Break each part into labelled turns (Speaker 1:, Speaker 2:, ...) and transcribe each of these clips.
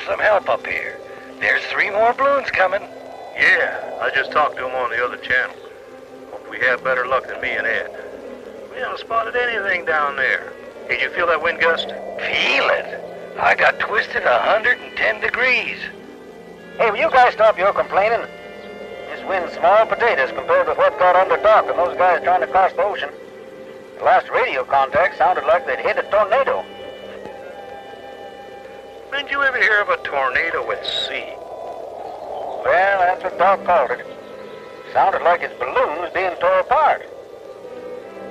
Speaker 1: some help up here. There's 3 more balloons coming.
Speaker 2: Yeah, I just talked to him on the other channel. Hope we have better luck than me and Ed. We haven't spotted anything down there. Did you feel that wind gust?
Speaker 1: Feel it? I got twisted 110 degrees.
Speaker 3: Hey, will you guys stop your complaining? This wind's small potatoes compared with what got under dock and those guys trying to cross the ocean. The last radio contact sounded like they'd hit a tornado.
Speaker 2: Did you ever hear of a tornado at sea?
Speaker 3: Well, that's what Doc called it. Sounded like his balloons being tore apart.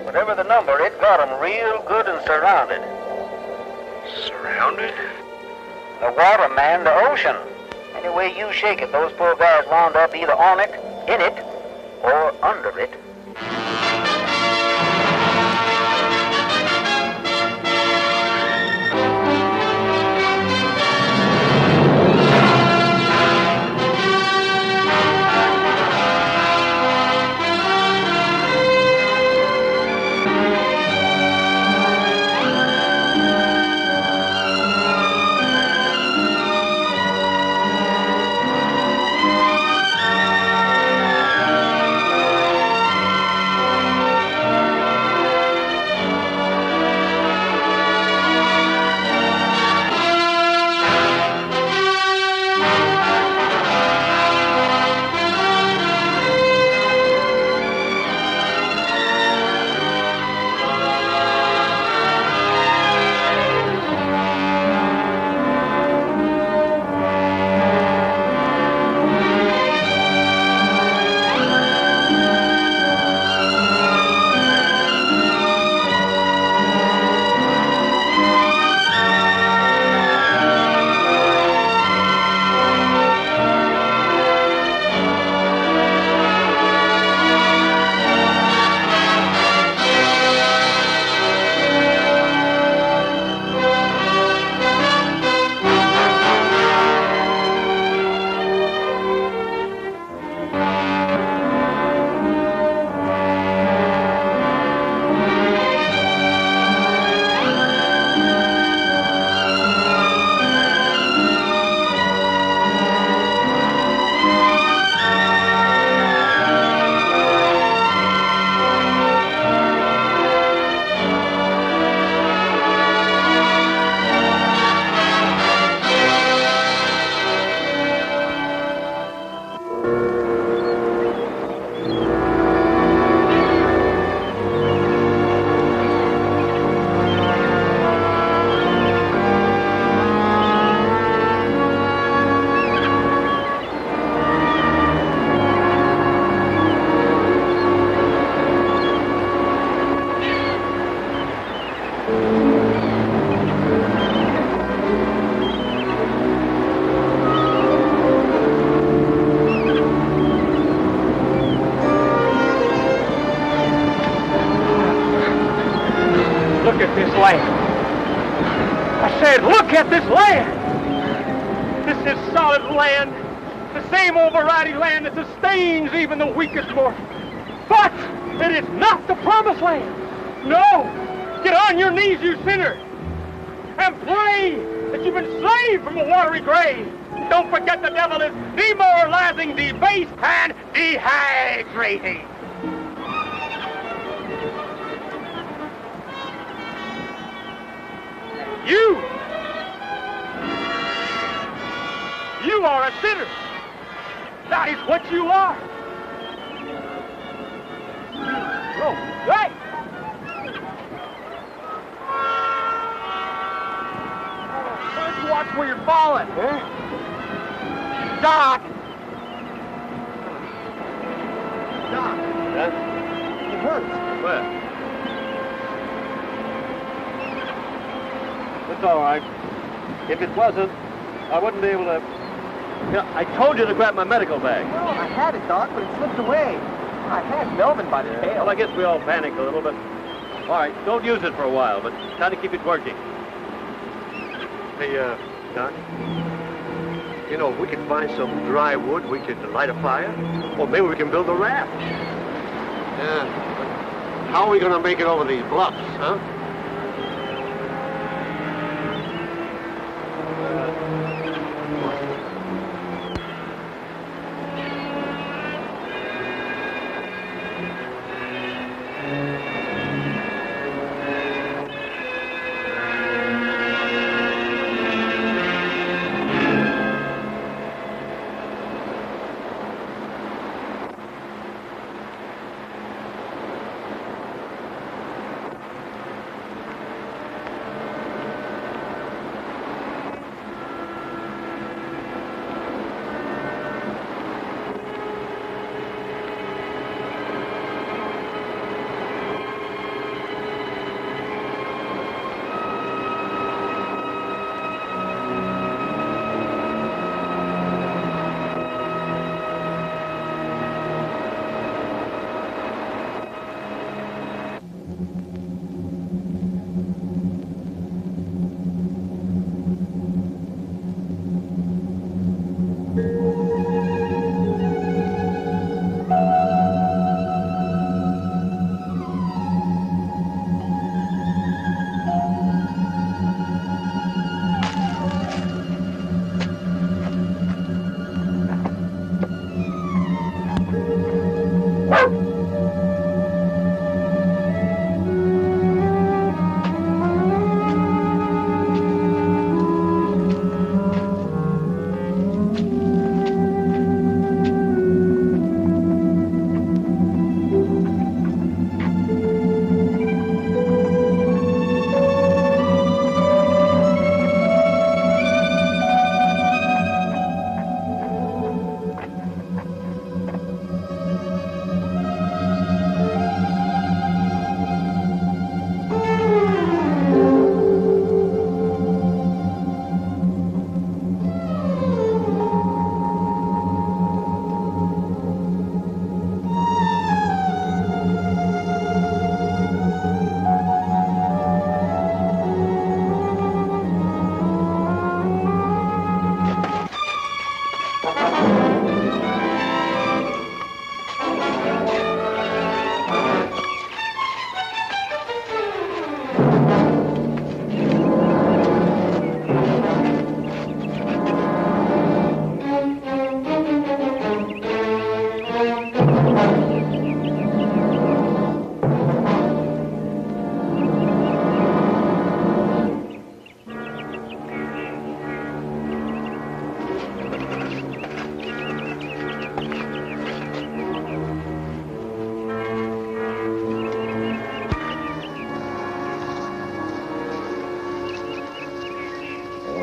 Speaker 3: Whatever the number, it got 'em real good and surrounded.
Speaker 2: Surrounded?
Speaker 3: The water, man, the ocean. Any way you shake it, those poor guys wound up either on it, in it, or under it.
Speaker 4: Look at this land. I said, look at this land. This is solid land. The same old variety land that sustains even the weakest mortal. But it is not the promised land. No. Get on your knees, you sinner, and pray that you've been saved from a watery grave. Don't forget the devil is demoralizing, debased, and dehydrating. You are a sinner. That is what you are. Oh, hey! Let's watch where you're falling. Huh? Doc! Doc!
Speaker 2: Huh?
Speaker 4: It hurts.
Speaker 2: Where?
Speaker 4: It's all right. If it wasn't, I wouldn't be able to... Yeah, I told you to grab my medical bag.
Speaker 5: Well, I had it, Doc, but it slipped away. I had Melvin by the tail.
Speaker 4: Well, I guess we all panicked a little bit. All right, don't use it for a while, but try to keep it working.
Speaker 2: Hey, Doc, you know, if we can find some dry wood, we could light a fire. Or maybe we can build a raft. Yeah, but how are we going to make it over these bluffs, huh?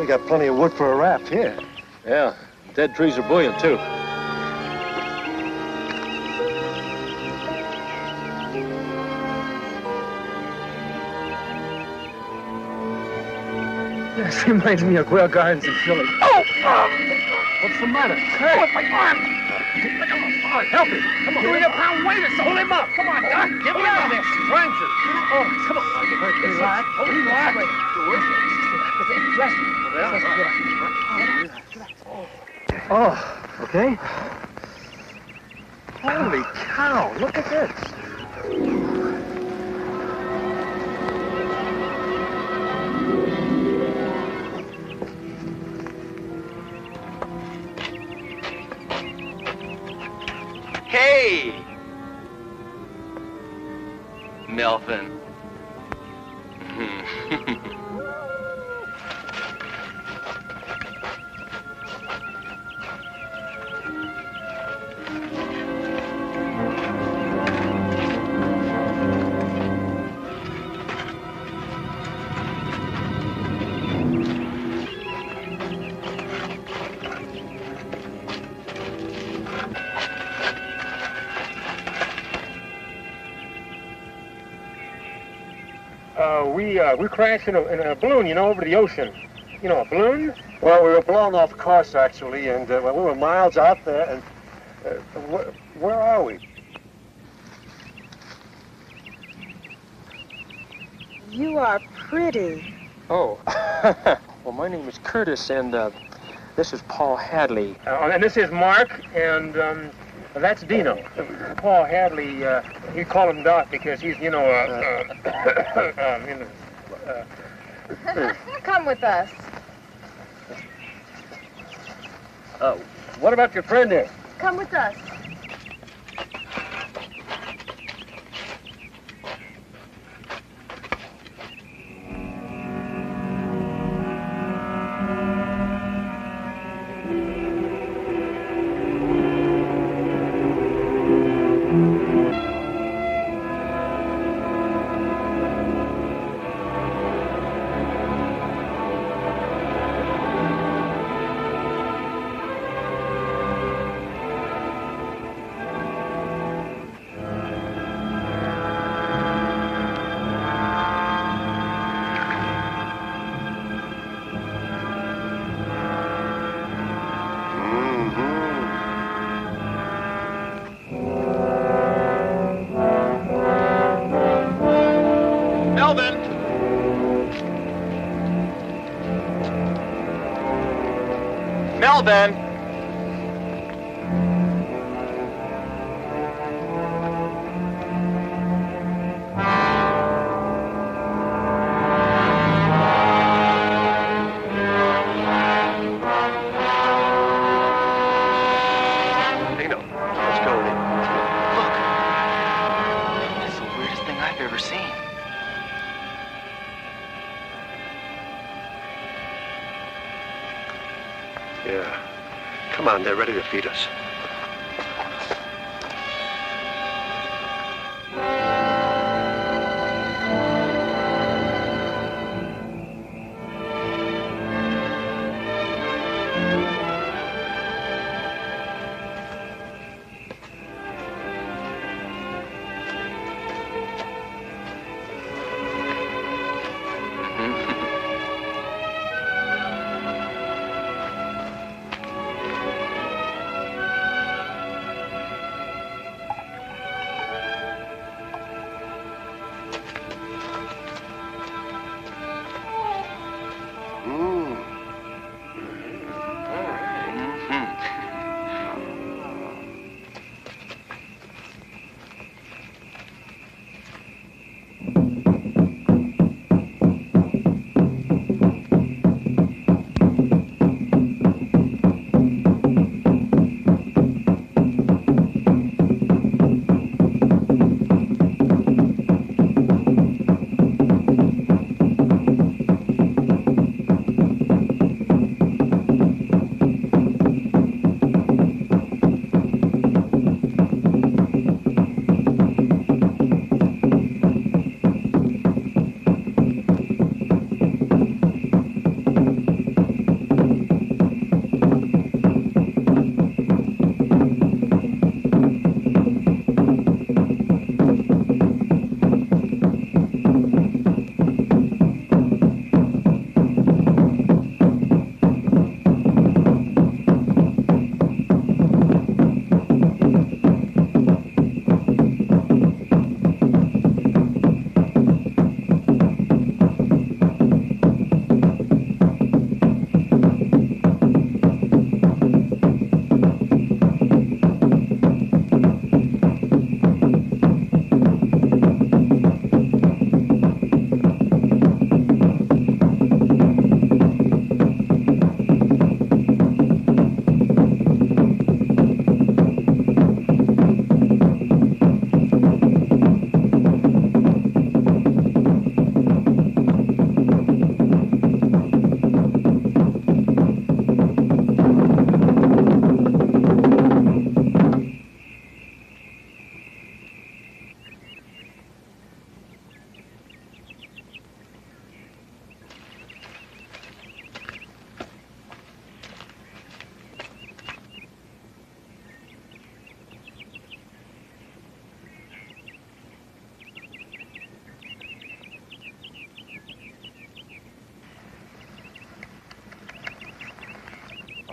Speaker 2: We got plenty of wood for a raft here.
Speaker 6: Yeah, dead trees are buoyant, too.
Speaker 4: This reminds me of Quail Gardens in Philly. Oh!
Speaker 6: What's the matter?
Speaker 4: Hey! Oh, my arm! Help me! Come on! 300-pound weight or something! Pull him up! Come on, Doc! Give me up this! Strength! Oh, come on! Relax. Oh, relax.
Speaker 2: Oh, okay. Holy cow, look at this.
Speaker 1: Hey! Melvin.
Speaker 4: We crashed in a balloon, you know, over the ocean. You know, a balloon?
Speaker 2: Well, we were blown off course, actually, and we were miles out there, and where are we?
Speaker 7: You are pretty.
Speaker 6: Oh, well, my name is Curtis, and this is Paul Hadley.
Speaker 4: And this is Mark, and that's Dino. Paul Hadley, we call him Doc because he's, you know,
Speaker 7: Come with us.
Speaker 2: What about your friend there?
Speaker 7: Come with us.
Speaker 1: Melvin!
Speaker 2: Dino, let's go in.
Speaker 1: Look! It's the weirdest thing I've ever seen.
Speaker 2: Yeah. Come on, they're ready to feed us.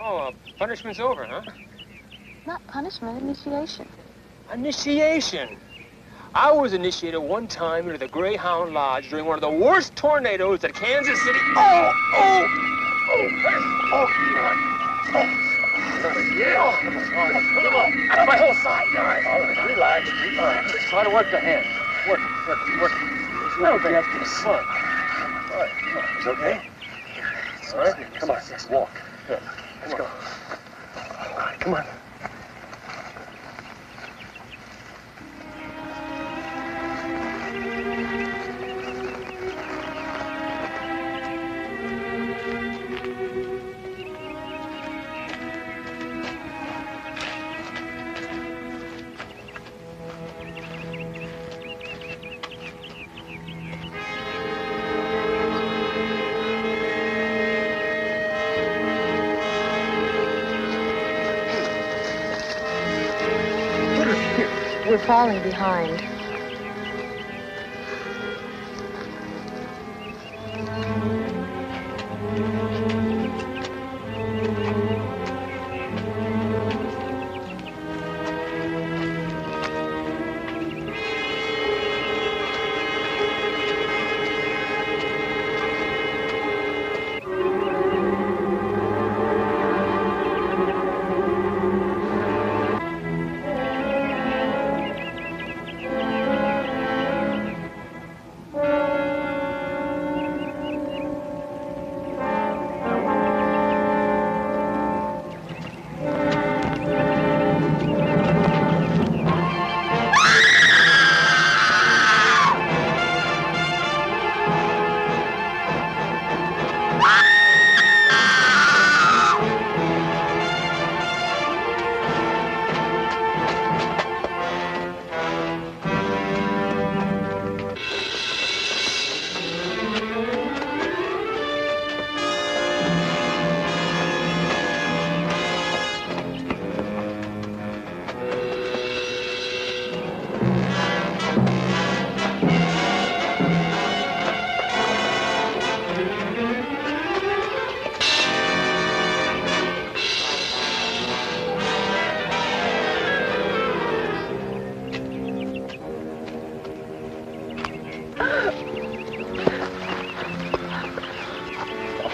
Speaker 6: Oh, punishment's over, huh?
Speaker 7: Not punishment, initiation.
Speaker 6: Initiation. I was initiated one time into the Greyhound Lodge during one of the worst tornadoes at Kansas City. Oh! Come on. That's my whole side. All right. Relax.
Speaker 2: Try to work the hands. Work.
Speaker 6: Little bit. Come on.
Speaker 2: All right. It's okay? All right. Come on. Walk. Here. Let's go. All right. Come on.
Speaker 7: We're falling behind.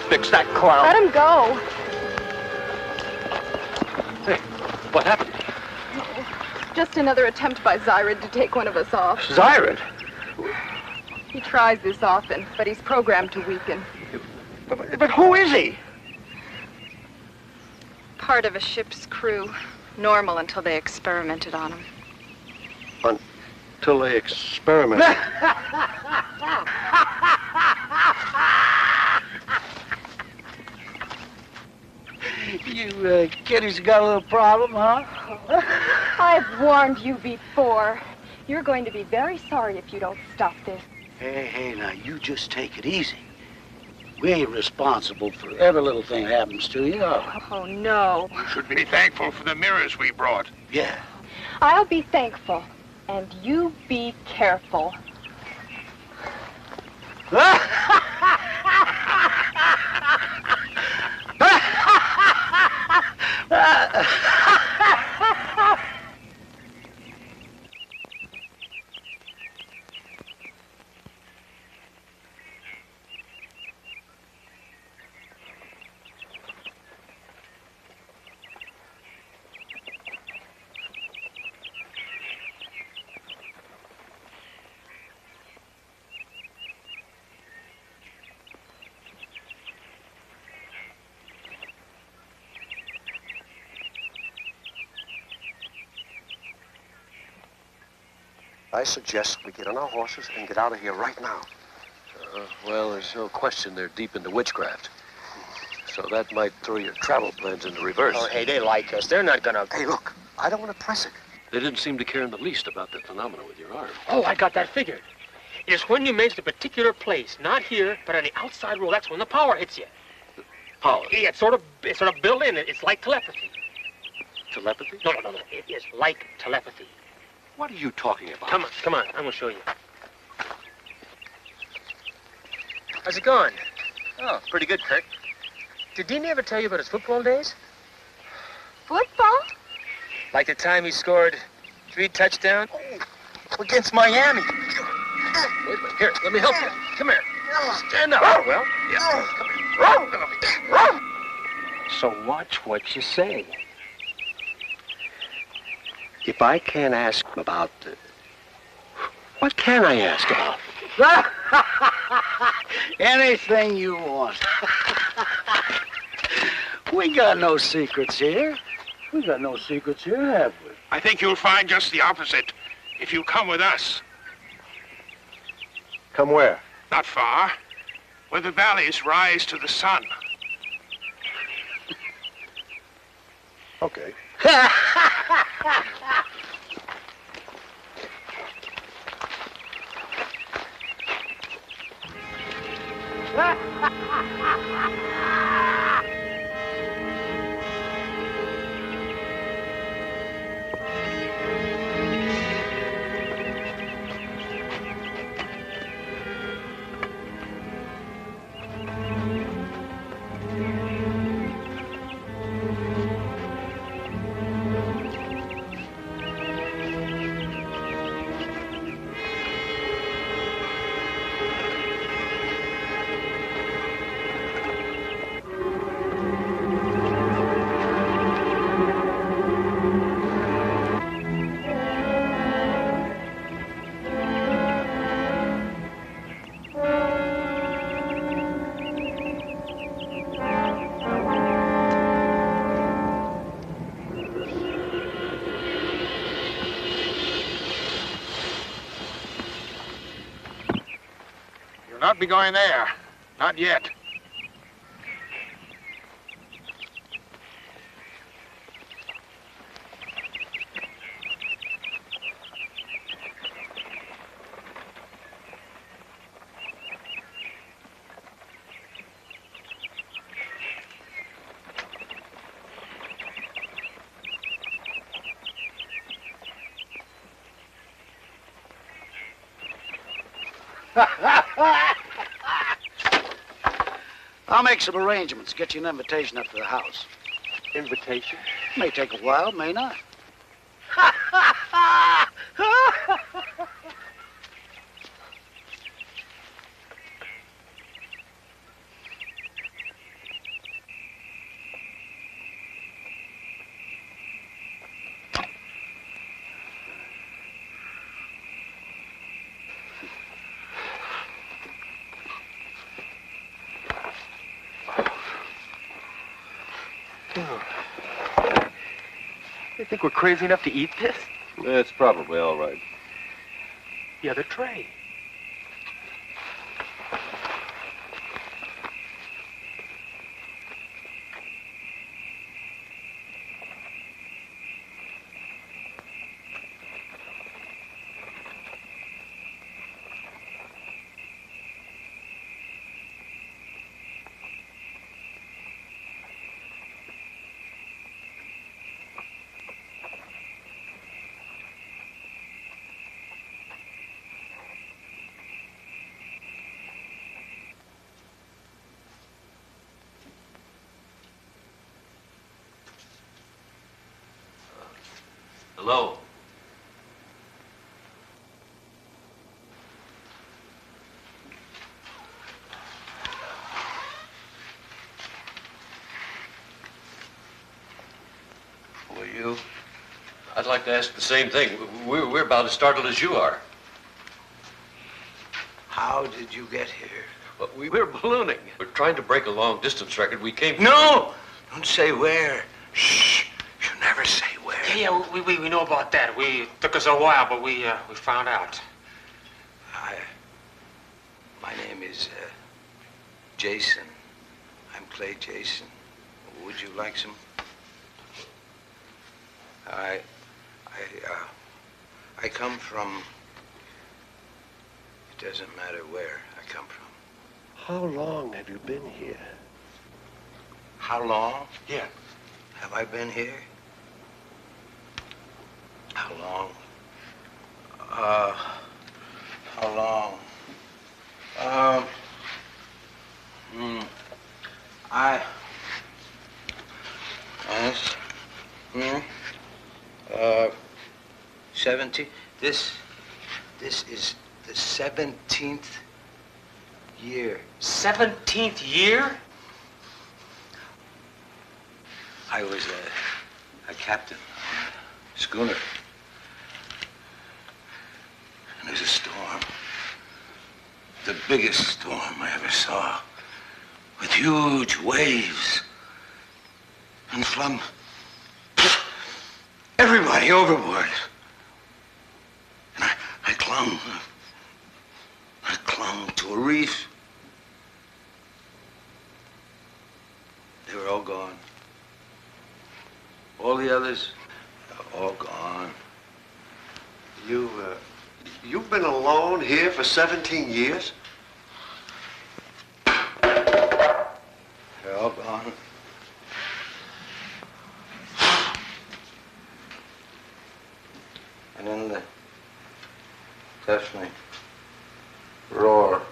Speaker 2: Fix that clown.
Speaker 7: Let him go.
Speaker 2: Hey, what happened?
Speaker 7: Just another attempt by Zyrid to take one of us off.
Speaker 2: Zyrid?
Speaker 7: He tries this often, but he's programmed to weaken.
Speaker 2: But who is he?
Speaker 7: Part of a ship's crew. Normal until they experimented on him.
Speaker 2: Until they experiment.
Speaker 5: You kiddies got a little problem, huh?
Speaker 7: I've warned you before. You're going to be very sorry if you don't stop this.
Speaker 8: Hey, now you just take it easy. We ain't responsible for every little thing that happens to you, are we?
Speaker 7: Oh, no.
Speaker 9: You should be thankful for the mirrors we brought.
Speaker 8: Yeah.
Speaker 7: I'll be thankful. And you be careful.
Speaker 2: I suggest we get on our horses and get out of here right now.
Speaker 10: Well, there's no question they're deep into witchcraft. So that might throw your travel plans into reverse.
Speaker 6: Oh, hey, they like us. They're not gonna...
Speaker 2: Hey, look, I don't want to press it.
Speaker 10: They didn't seem to care in the least about that phenomenon with your arm.
Speaker 6: Oh, I got that figured. It is when you make the particular place, not here, but on the outside roll, that's when the power hits you.
Speaker 10: Power?
Speaker 6: Yeah, it's sort of built in. It's like telepathy.
Speaker 10: Telepathy?
Speaker 6: No. It is like telepathy.
Speaker 10: What are you talking about?
Speaker 6: Come on. I'm gonna show you. How's it going?
Speaker 3: Oh, pretty good, Kirk.
Speaker 6: Did Dean ever tell you about his football days?
Speaker 7: Football?
Speaker 6: Like the time he scored 3 touchdowns?
Speaker 1: Against Miami.
Speaker 10: Wait a minute. Here, let me help you. Come here. Stand up. Well, yeah. Come here.
Speaker 2: So watch what you say. If I can't ask about what can I ask about?
Speaker 8: Anything you want. We got no secrets here. We got no secrets here, have we?
Speaker 9: I think you'll find just the opposite if you come with us.
Speaker 2: Come where?
Speaker 9: Not far, where the valleys rise to the sun.
Speaker 2: Okay.
Speaker 9: You'll not be going there. Not yet.
Speaker 8: I'll make some arrangements, get you an invitation up to the house.
Speaker 2: Invitation?
Speaker 8: May take a while, may not.
Speaker 6: You think we're crazy enough to eat this?
Speaker 2: It's probably all right.
Speaker 6: The other tray.
Speaker 10: Hello. Who are you? I'd like to ask the same thing. We're about as startled as you are.
Speaker 8: How did you get here?
Speaker 10: But we're ballooning. We're trying to break a long distance record. We came.
Speaker 8: No! Don't say where. Shh. You never say where.
Speaker 4: Yeah, we know about that. It took us a while, but we found out.
Speaker 11: My name is Jason. I'm Clay Jason. Would you like some? I come from. It doesn't matter where I come from.
Speaker 2: How long have you been here?
Speaker 11: How long?
Speaker 4: Yeah.
Speaker 11: Have I been here? How long? How long? Yes. 17. This is the 17th year.
Speaker 6: 17th year?
Speaker 11: I was a captain on a schooner. And there's a storm. The biggest storm I ever saw. With huge waves. And flung everybody overboard. And I clung to a reef. They were all gone. All the others, all gone.
Speaker 2: You've been alone here for 17 years?
Speaker 11: They're all gone. And in the deafening roar,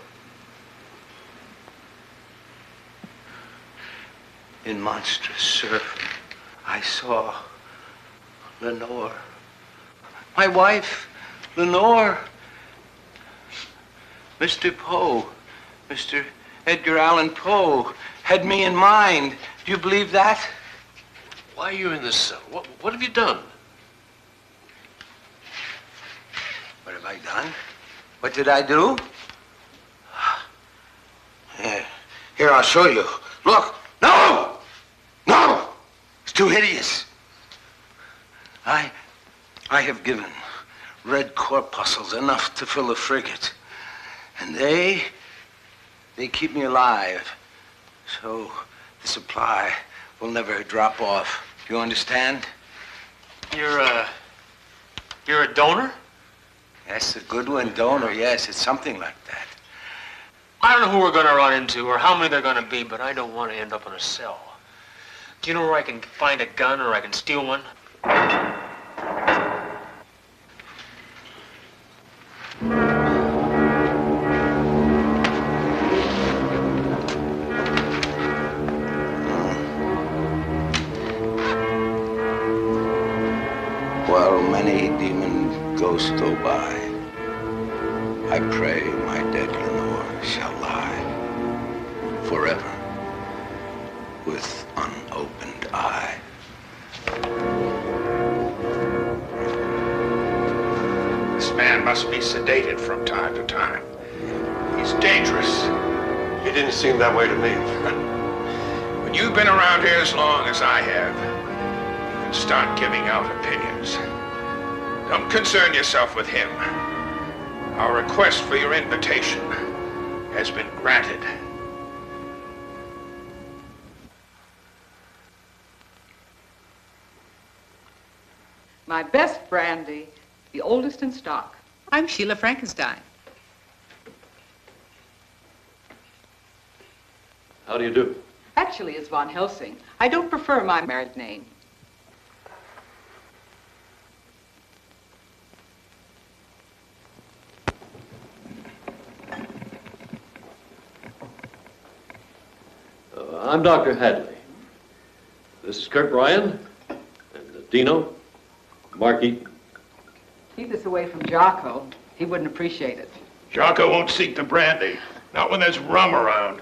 Speaker 11: in monstrous surf, I saw Lenore. My wife, Lenore. Mr. Poe, Mr. Edgar Allan Poe, had me in mind. Do you believe that?
Speaker 10: Why are you in this cell? What have you done?
Speaker 11: What have I done? What did I do? Here, I'll show you. Look. No! No! It's too hideous. I have given red corpuscles enough to fill a frigate. And they keep me alive. So the supply will never drop off. Do you understand?
Speaker 6: You're a donor?
Speaker 11: Yes, a good one, donor. Yes, it's something like that.
Speaker 6: I don't know who we're going to run into or how many they're going to be, but I don't want to end up in a cell. Do you know where I can find a gun or I can steal one?
Speaker 11: While many demon ghosts go by, I pray my dead Lenore shall lie forever with unopened eye.
Speaker 9: This man must be sedated from time to time. He's dangerous.
Speaker 2: He didn't seem that way to me.
Speaker 9: When you've been around here as long as I have, you can start giving out opinions. Don't concern yourself with him. Our request for your invitation has been granted.
Speaker 12: My best brandy, the oldest in stock.
Speaker 13: I'm Sheila Frankenstein.
Speaker 10: How do you do?
Speaker 12: Actually, it's Von Helsing. I don't prefer my married name.
Speaker 10: I'm Dr. Hadley. This is Kurt Bryan and Dino, Mark Eaton.
Speaker 12: Keep this away from Jocko. He wouldn't appreciate it.
Speaker 9: Jocko won't seek the brandy, not when there's rum around.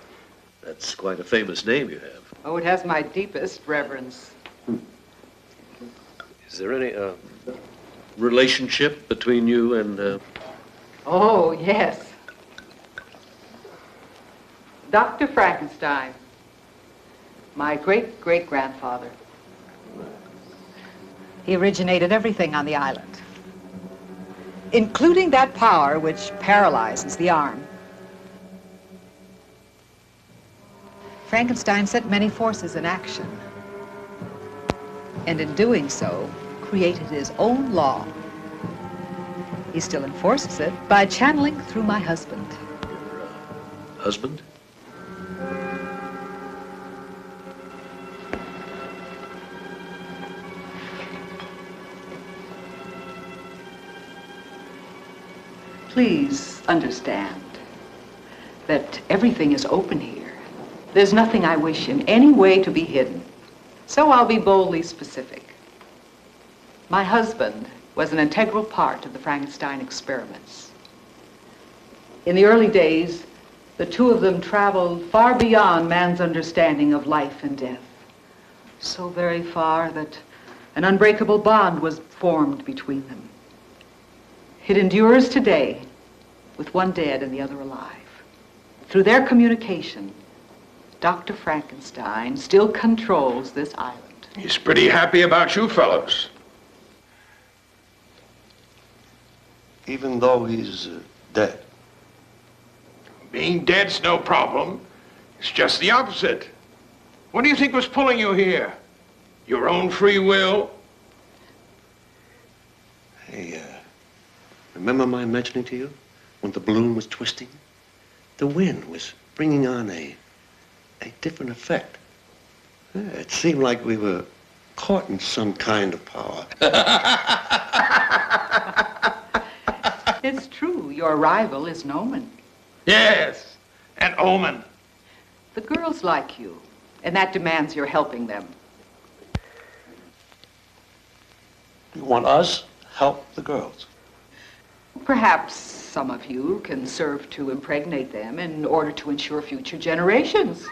Speaker 10: That's quite a famous name you have.
Speaker 12: Oh, it has my deepest reverence.
Speaker 10: Is there any relationship between you and...
Speaker 12: Oh, yes. Dr. Frankenstein. My great-great-grandfather.
Speaker 13: He originated everything on the island, including that power which paralyzes the arm. Frankenstein set many forces in action, and in doing so, created his own law. He still enforces it by channeling through my husband.
Speaker 10: Your husband?
Speaker 12: Please understand that everything is open here. There's nothing I wish in any way to be hidden. So I'll be boldly specific. My husband was an integral part of the Frankenstein experiments. In the early days, the two of them traveled far beyond man's understanding of life and death. So very far that an unbreakable bond was formed between them. It endures today, with one dead and the other alive. Through their communication, Dr. Frankenstein still controls this island.
Speaker 9: He's pretty happy about you fellows.
Speaker 2: Even though he's dead.
Speaker 9: Being dead's no problem. It's just the opposite. What do you think was pulling you here? Your own free will?
Speaker 2: Hey, remember my mentioning to you when the balloon was twisting? The wind was bringing on a different effect. Yeah, it seemed like we were caught in some kind of power.
Speaker 12: It's true, your rival is an omen.
Speaker 9: Yes, an omen.
Speaker 12: The girls like you, and that demands your helping them.
Speaker 2: You want us help the girls?
Speaker 12: Perhaps some of you can serve to impregnate them in order to ensure future generations.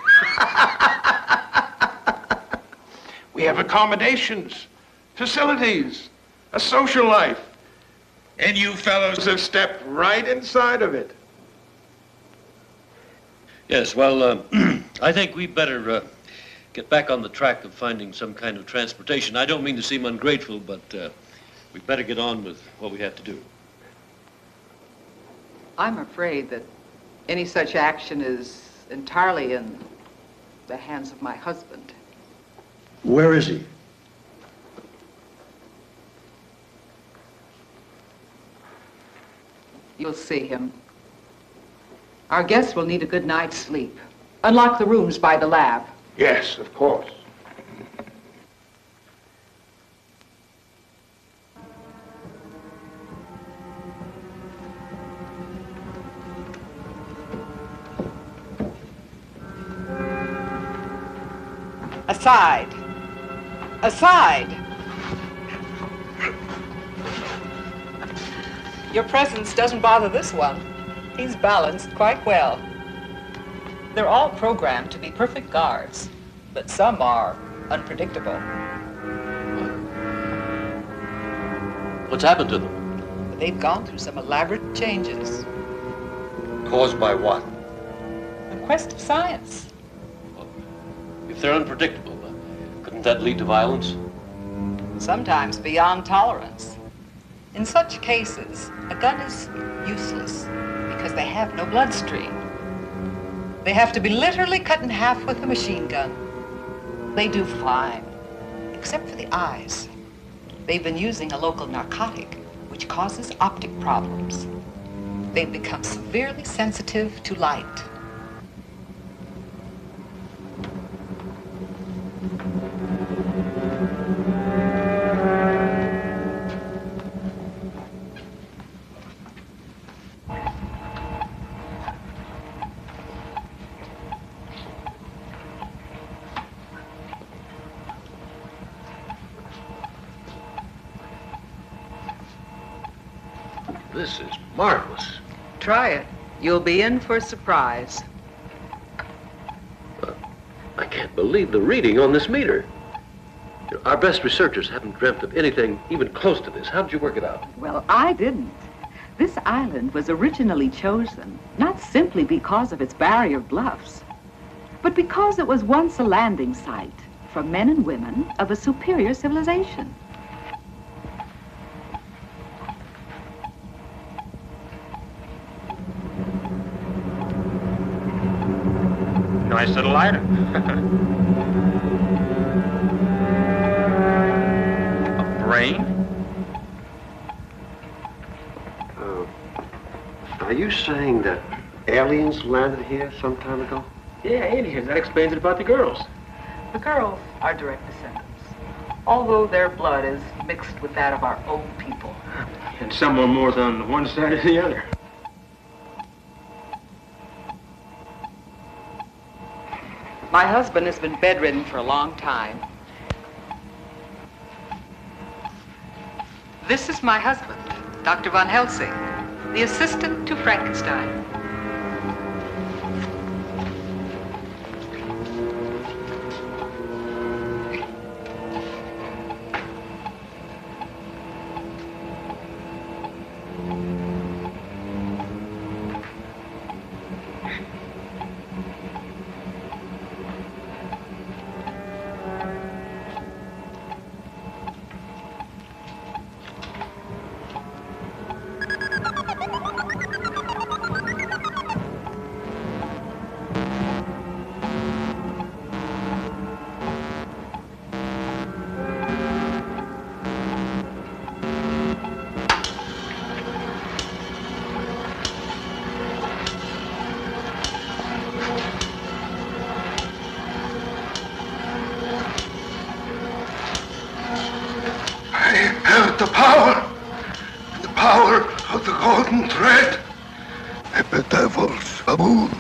Speaker 9: We have accommodations, facilities, a social life. And you fellows have stepped right inside of it.
Speaker 10: Yes, well, I think we'd better get back on the track of finding some kind of transportation. I don't mean to seem ungrateful, but we'd better get on with what we have to do.
Speaker 12: I'm afraid that any such action is entirely in the hands of my husband.
Speaker 2: Where is he?
Speaker 12: You'll see him. Our guests will need a good night's sleep. Unlock the rooms by the lab.
Speaker 9: Yes, of course.
Speaker 12: Aside. Aside. Your presence doesn't bother this one. He's balanced quite well. They're all programmed to be perfect guards, but some are unpredictable.
Speaker 10: What's happened to them?
Speaker 12: They've gone through some elaborate changes.
Speaker 10: Caused by what?
Speaker 12: The quest of science.
Speaker 10: If they're unpredictable, couldn't that lead to violence?
Speaker 12: Sometimes beyond tolerance. In such cases, a gun is useless because they have no bloodstream. They have to be literally cut in half with a machine gun. They do fine, except for the eyes. They've been using a local narcotic, which causes optic problems. They've become severely sensitive to light.
Speaker 10: This is marvelous.
Speaker 12: Try it. You'll be in for a surprise.
Speaker 10: I can't believe the reading on this meter. Our best researchers haven't dreamt of anything even close to this. How did you work it out?
Speaker 12: Well, I didn't. This island was originally chosen not simply because of its barrier bluffs, but because it was once a landing site for men and women of a superior civilization.
Speaker 4: Nice little item. A brain?
Speaker 2: Are you saying that aliens landed here some time ago?
Speaker 6: Yeah, aliens. That explains it about the girls.
Speaker 12: The girls are direct descendants, although their blood is mixed with that of our own people.
Speaker 6: And some are more on one side or the other.
Speaker 12: My husband has been bedridden for a long time. This is my husband, Dr. Van Helsing, the assistant to Frankenstein.
Speaker 11: The power of the golden thread. I bedevils a moon.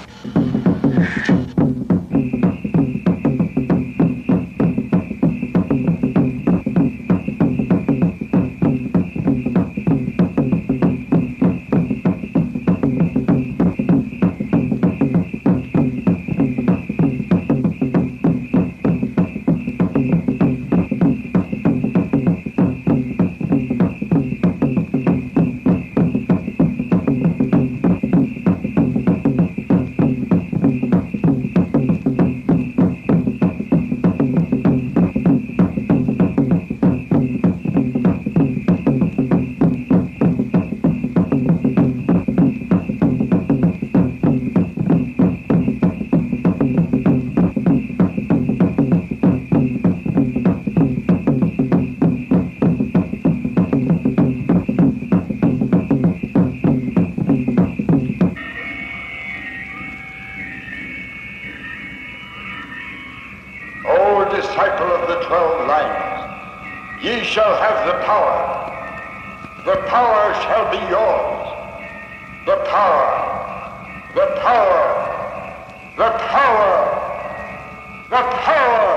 Speaker 14: Disciple of the 12 Lions, ye shall have the power. The power shall be yours. The power, the power, the power, the power.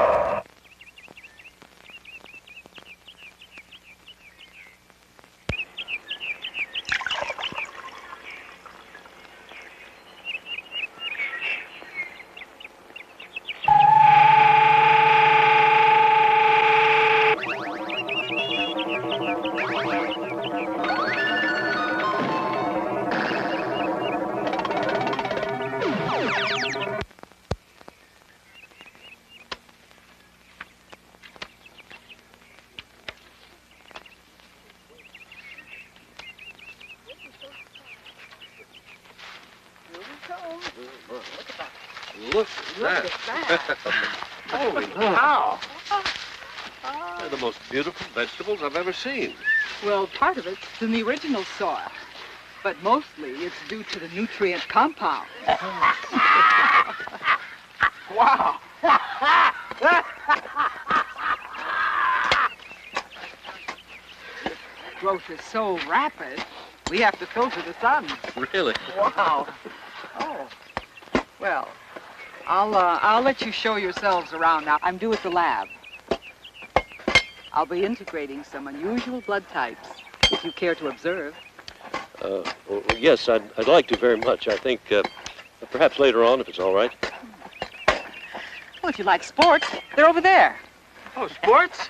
Speaker 10: Look at that. Holy cow. They're the most beautiful vegetables I've ever seen.
Speaker 12: Well, part of it's in the original soil, but mostly it's due to the nutrient compound. Wow. Growth is so rapid, we have to filter the sun.
Speaker 10: Really?
Speaker 12: Wow. Oh. Well, I'll let you show yourselves around now. I'm due at the lab. I'll be integrating some unusual blood types, if you care to observe.
Speaker 10: Well, yes, I'd like to very much. I think perhaps later on, if it's all right.
Speaker 12: Well, if you like sports, they're over there.
Speaker 2: Oh, sports?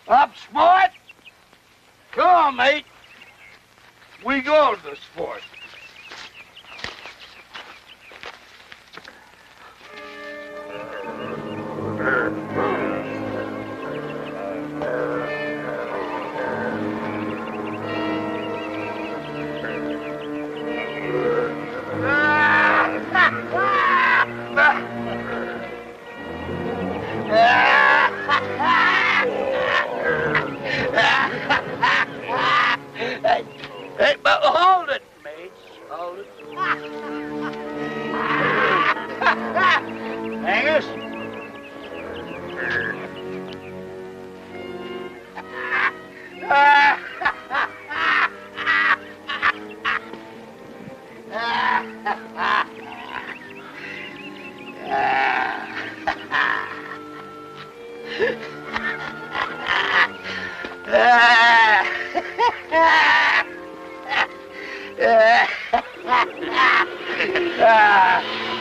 Speaker 11: Up, sport! Come on, mate. We go to the sport. Hey, but hold it, mates. Hold it. Angus?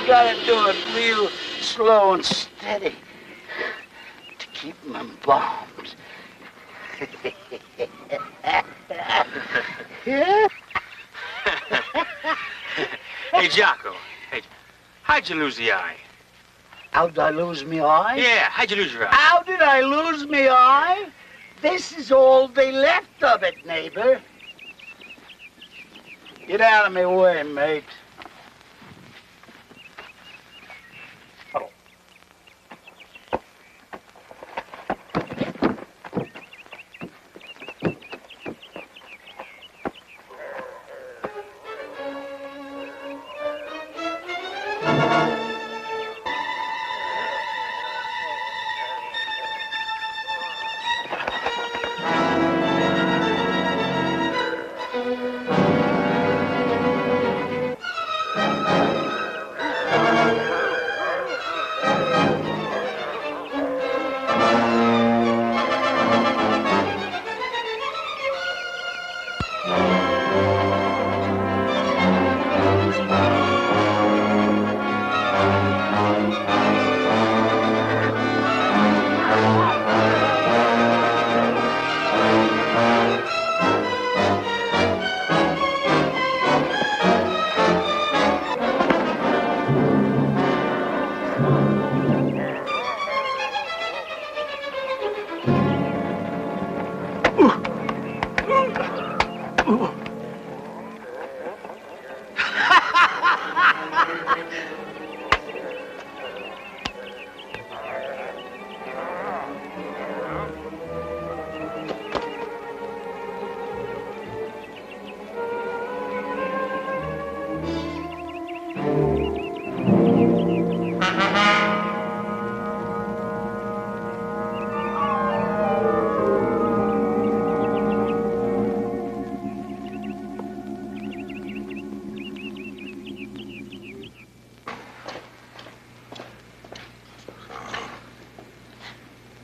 Speaker 8: Gotta do it real slow and steady to keep them in bombs.
Speaker 15: Hey, Jocko. Hey, how'd you lose the eye?
Speaker 8: How did I lose my eye?
Speaker 15: Yeah, how'd you lose your eye?
Speaker 8: How did I lose my eye? This is all they left of it, neighbor. Get out of my way, mate.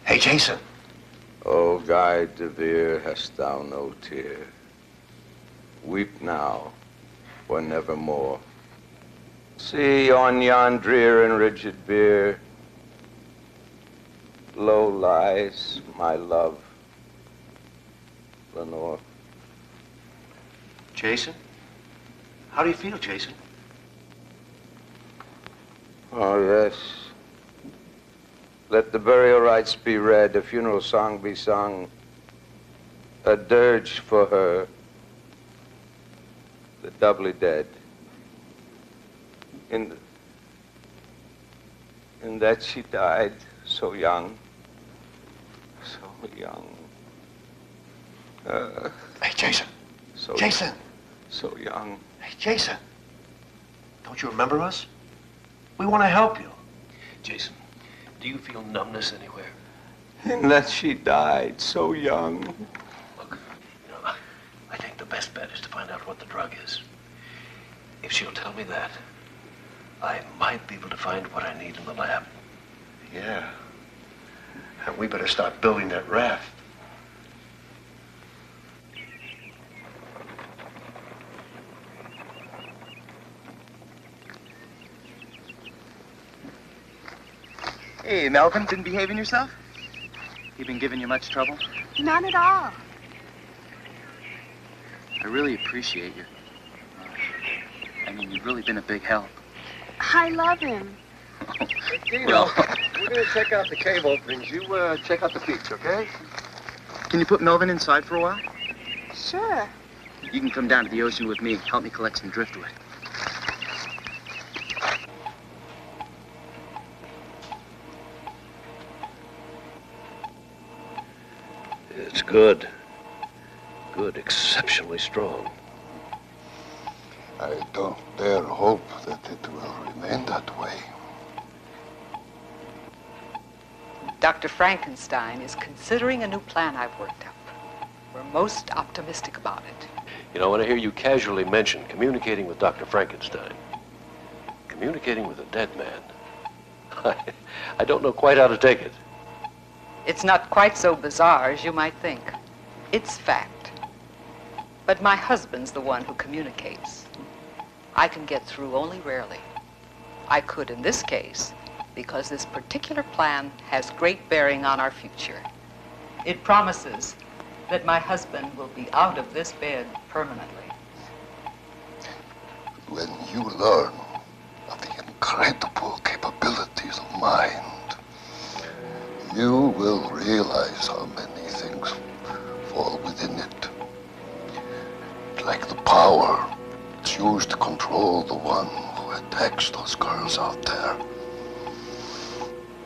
Speaker 11: Hey, Jason.
Speaker 16: O Guy de Vere, hast thou no tear? Weep now, or nevermore. See on yon drear and rigid bier, low lies my love, Lenore.
Speaker 11: Jason? How do you feel, Jason?
Speaker 16: Oh, yes. Let the burial rites be read, a funeral song be sung, a dirge for her, the doubly dead. In that she died so young, so young.
Speaker 11: Hey, Jason.
Speaker 16: So
Speaker 11: Jason.
Speaker 16: Young, so young.
Speaker 11: Hey, Jason. Don't you remember us? We want to help you.
Speaker 17: Jason, do you feel numbness anywhere?
Speaker 16: In that she died so young.
Speaker 17: Look, you know, I think the best bet is to find out what the drug is. If she'll tell me that, I might be able to find what I need in the lab.
Speaker 11: Yeah. And we better start building that raft.
Speaker 5: Hey, Melvin, been behaving yourself? He been giving you much trouble?
Speaker 7: None at all.
Speaker 5: I really appreciate you. I mean, you've really been a big help.
Speaker 7: I love him.
Speaker 2: Hey, Dino,
Speaker 5: Well-
Speaker 2: we're going to check out the cave openings. You check out the beach, okay?
Speaker 5: Can you put Melvin inside for a while?
Speaker 7: Sure.
Speaker 5: You can come down to the ocean with me. Help me collect some driftwood.
Speaker 17: It's good. Good, exceptionally strong.
Speaker 14: I don't dare hope that it will remain that way.
Speaker 12: Dr. Frankenstein is considering a new plan I've worked up. We're most optimistic about it.
Speaker 17: You know, when I hear you casually mention communicating with Dr. Frankenstein, communicating with a dead man, I don't know quite how to take it.
Speaker 12: It's not quite so bizarre as you might think. It's fact. But my husband's the one who communicates. I can get through only rarely. I could in this case, because this particular plan has great bearing on our future. It promises that my husband will be out of this bed permanently.
Speaker 14: When you learn of the incredible capabilities of mind, you will realize how many things fall within it. Like the power it's used to control the one who attacks those girls out there.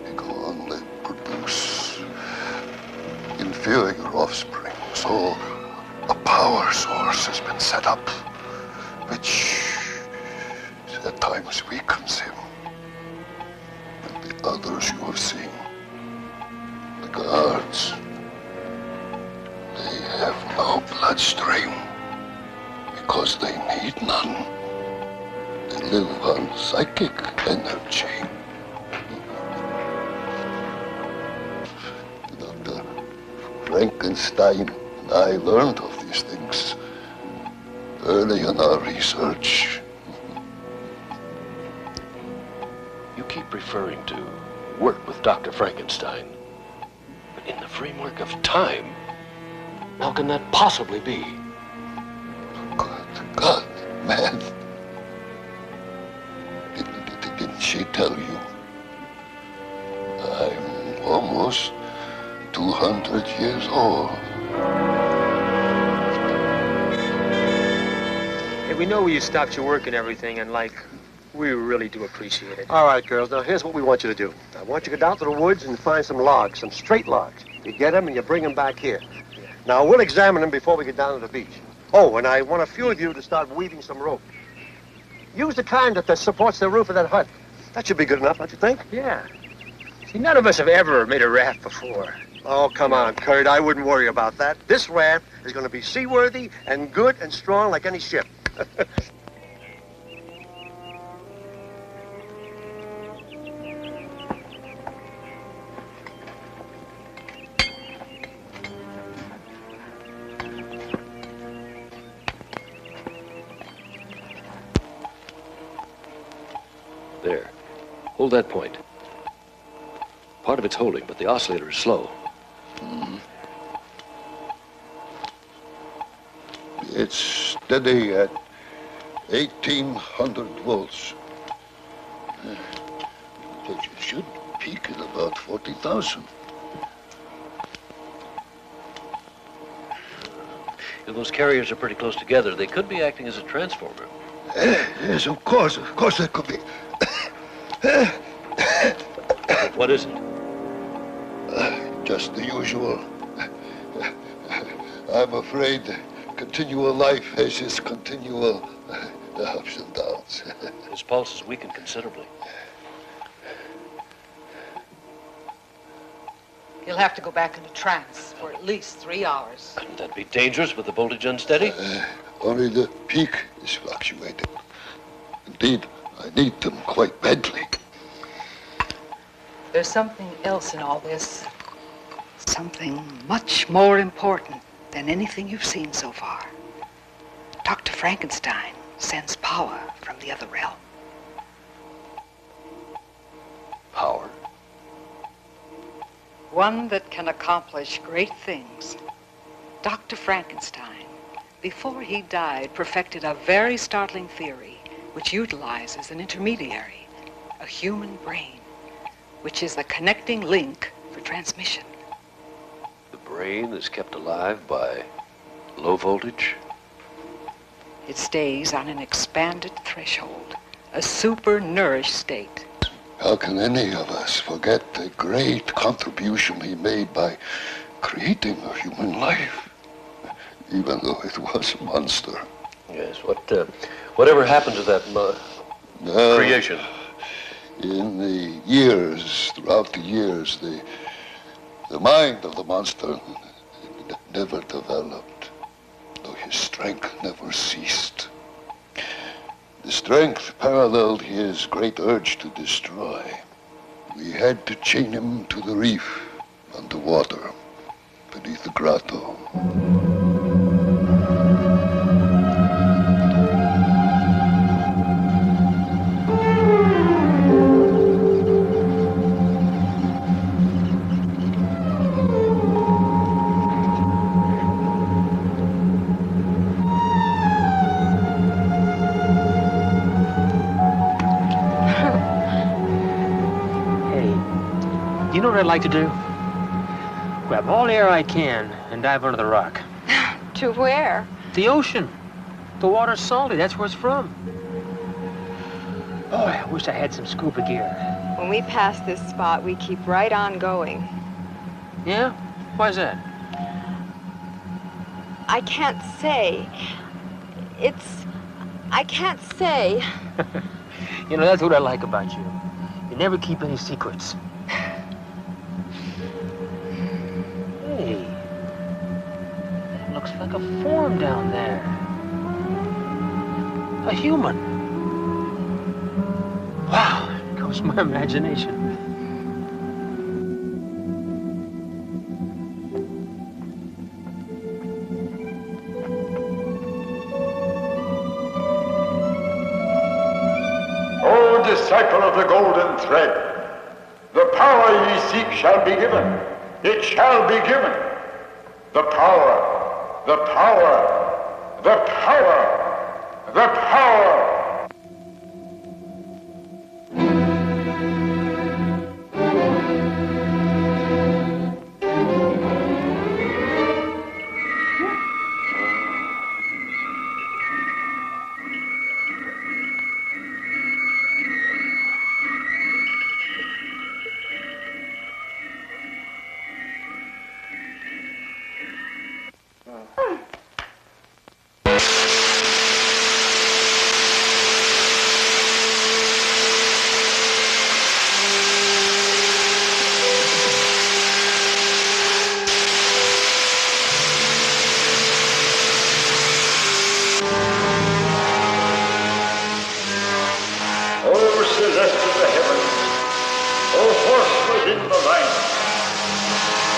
Speaker 14: They can only produce inferior offspring, so a power source has been set up, which at times weakens him. And the others you have seen, the guards, they have no bloodstream because they need none. They live on psychic energy. Dr. Frankenstein and I learned of these things early in our research.
Speaker 17: You keep referring to work with Dr. Frankenstein. But in the framework of time, how can that possibly be?
Speaker 14: God, man. Didn't she tell you? I'm almost 200 years old.
Speaker 6: Hey, we know you stopped your work and everything, and we really do appreciate it.
Speaker 2: All right, girls, now here's what we want you to do. I want you to go down to the woods and find some logs, some straight logs. You get them and you bring them back here. Now, we'll examine them before we get down to the beach. Oh, and I want a few of you to start weaving some rope. Use the kind that supports the roof of that hut. That should be good enough, don't you think?
Speaker 6: Yeah. See, none of us have ever made a raft before.
Speaker 2: Oh, come on, Kurt. I wouldn't worry about that. This raft is going to be seaworthy and good and strong like any ship.
Speaker 17: There. Hold that point. Part of it's holding, but the oscillator is slow.
Speaker 14: It's steady at 1,800 volts. But you should peak at about 40,000.
Speaker 17: If those carriers are pretty close together, they could be acting as a transformer.
Speaker 14: Yes, of course they could be.
Speaker 17: What is it?
Speaker 14: Just the usual. I'm afraid continual life has its continual ups and downs.
Speaker 17: His pulse is weakened considerably.
Speaker 12: He'll have to go back into trance for at least 3 hours.
Speaker 17: Couldn't that be dangerous with the voltage unsteady?
Speaker 14: Only the peak is fluctuating. Indeed, I need them quite badly.
Speaker 12: There's something else in all this. Something much more important than anything you've seen so far. Dr. Frankenstein sends power from the other realm.
Speaker 17: Power?
Speaker 12: One that can accomplish great things. Dr. Frankenstein, before he died, perfected a very startling theory which utilizes an intermediary, a human brain, which is the connecting link for transmission.
Speaker 17: The brain is kept alive by low voltage?
Speaker 12: It stays on an expanded threshold, a super-nourished state.
Speaker 14: How can any of us forget the great contribution he made by creating a human life, even though it was a monster?
Speaker 17: Yes, whatever happened to that creation?
Speaker 14: In the years, throughout the years, the mind of the monster never developed, though his strength never ceased. The strength paralleled his great urge to destroy. We had to chain him to the reef underwater. beneath the grotto.
Speaker 6: You know what I'd like to do? Grab all the air I can and dive under the rock.
Speaker 7: To where?
Speaker 6: The ocean. The water's salty. That's where it's from. Boy, I wish I had some scuba gear.
Speaker 7: When we pass this spot, we keep right on going.
Speaker 6: Yeah? Why's that?
Speaker 7: I can't say. I can't say.
Speaker 6: You know, that's what I like about you. You never keep any secrets. Hey, that looks like a form down there. A human. Wow, it goes my imagination.
Speaker 18: O disciple of the golden thread, the power ye seek shall be given. It shall be given. The power, the power, the power, the power.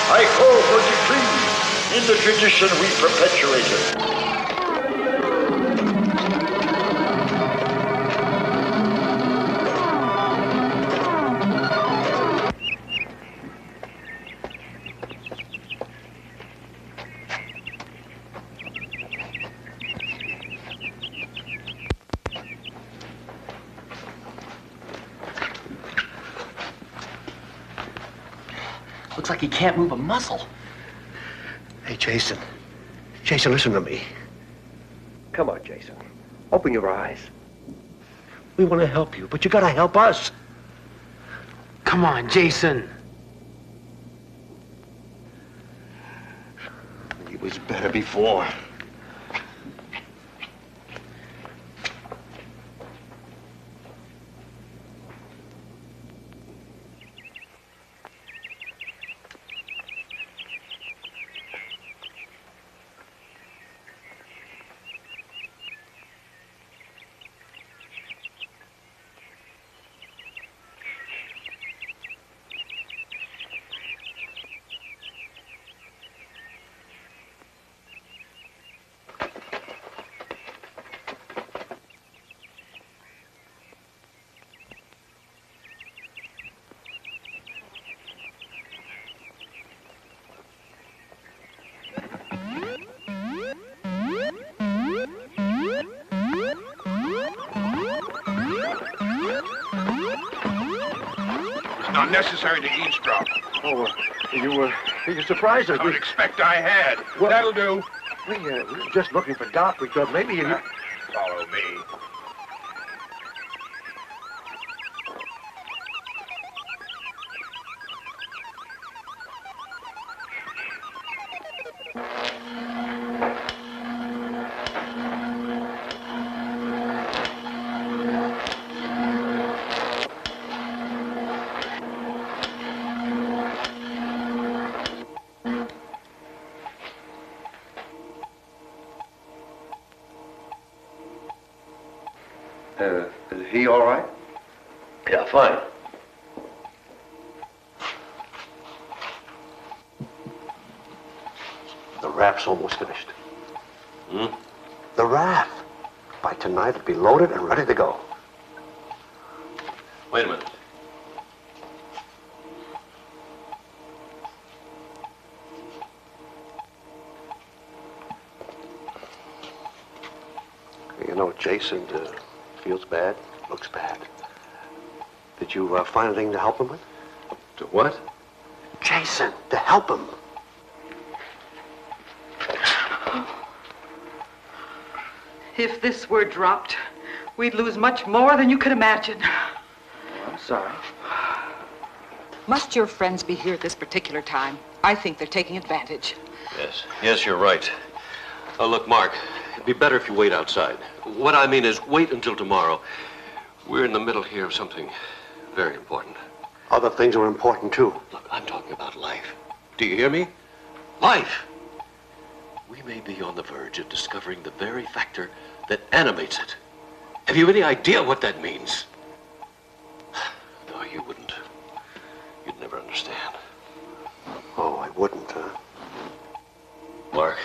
Speaker 18: I call for decree in the tradition we perpetuated.
Speaker 17: Looks like he can't move a muscle.
Speaker 2: Hey, Jason. Jason, listen to me. Come on, Jason. Open your eyes. We want to help you, but you gotta help us.
Speaker 6: Come on, Jason.
Speaker 2: He was better before.
Speaker 9: Not necessary to eavesdrop.
Speaker 2: Oh, you surprised us.
Speaker 9: I would expect I had.
Speaker 2: Well,
Speaker 9: that'll do.
Speaker 2: We were just looking for Doc. We thought maybe you...
Speaker 9: Follow me.
Speaker 2: Is he all right?
Speaker 17: Yeah, fine.
Speaker 2: raft's almost finished.
Speaker 17: Hmm?
Speaker 2: The raft. By tonight, it'll be loaded and ready to go.
Speaker 17: Wait a minute.
Speaker 2: You know, Jason feels bad, looks bad. Did you find anything to help him with?
Speaker 17: To what?
Speaker 2: Jason, to help him.
Speaker 12: If this were dropped, we'd lose much more than you could imagine.
Speaker 2: I'm sorry.
Speaker 12: Must your friends be here at this particular time? I think they're taking advantage.
Speaker 17: Yes, you're right. Look, Mark, it'd be better if you wait outside. What I mean is wait until tomorrow. We're in the middle here of something very important.
Speaker 2: Other things are important, too.
Speaker 17: Look, I'm talking about life. Do you hear me? Life! We may be on the verge of discovering the very factor that animates it. Have you any idea what that means? No, you wouldn't. You'd never understand.
Speaker 2: Oh, I wouldn't, huh?
Speaker 17: Mark,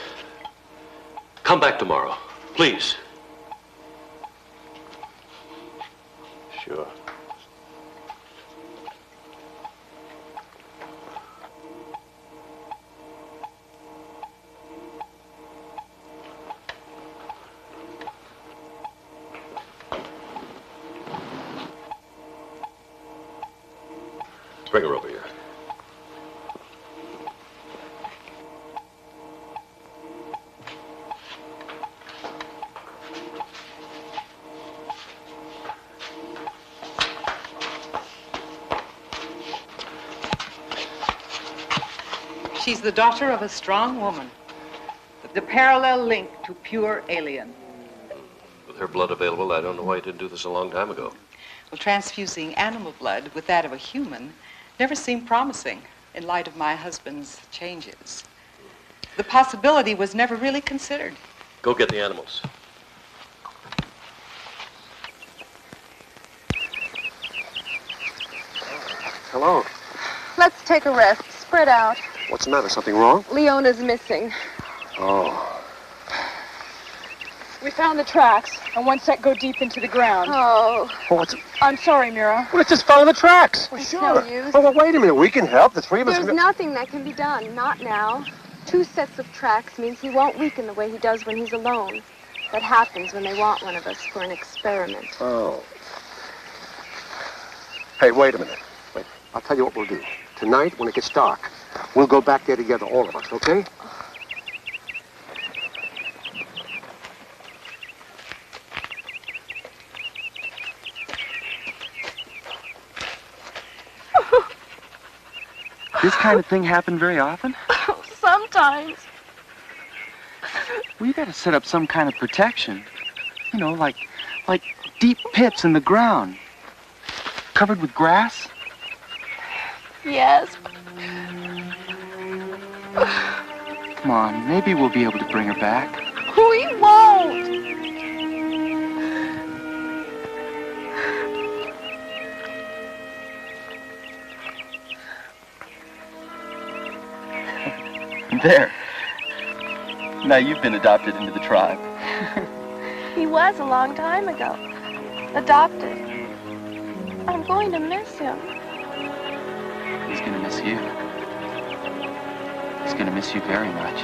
Speaker 17: come back tomorrow, please.
Speaker 2: Sure.
Speaker 17: Bring her over here.
Speaker 12: She's the daughter of a strong woman. The parallel link to pure alien.
Speaker 17: With her blood available, I don't know why you didn't do this a long time ago.
Speaker 12: Well, transfusing animal blood with that of a human never seemed promising in light of my husband's changes. The possibility was never really considered.
Speaker 17: Go get the animals.
Speaker 2: Hello.
Speaker 7: Let's take a rest. Spread out.
Speaker 2: What's the matter? Something wrong?
Speaker 7: Leona's missing.
Speaker 2: Oh.
Speaker 19: We found the tracks, and one set go deep into the ground.
Speaker 7: Oh.
Speaker 2: Oh, what's...
Speaker 19: I'm sorry, Mira.
Speaker 2: Well, let's just follow the tracks.
Speaker 7: Well, sure. No use.
Speaker 2: Oh, well, wait a minute. We can help. The three of us...
Speaker 7: There's nothing that can be done. Not now. 2 sets of tracks means he won't weaken the way he does when he's alone. That happens when they want one of us for an experiment.
Speaker 2: Oh. Hey, wait a minute. Wait. I'll tell you what we'll do. Tonight, when it gets dark, we'll go back there together, all of us, okay?
Speaker 5: This kind of thing happen very often?
Speaker 19: Sometimes.
Speaker 5: We gotta set up some kind of protection. You know, like deep pits in the ground. Covered with grass.
Speaker 19: Yes.
Speaker 5: Come on, maybe we'll be able to bring her back.
Speaker 19: We won't.
Speaker 5: There. Now you've been adopted into the tribe.
Speaker 19: He was a long time ago. Adopted. I'm going to miss him.
Speaker 5: He's gonna miss you. He's gonna miss you very much.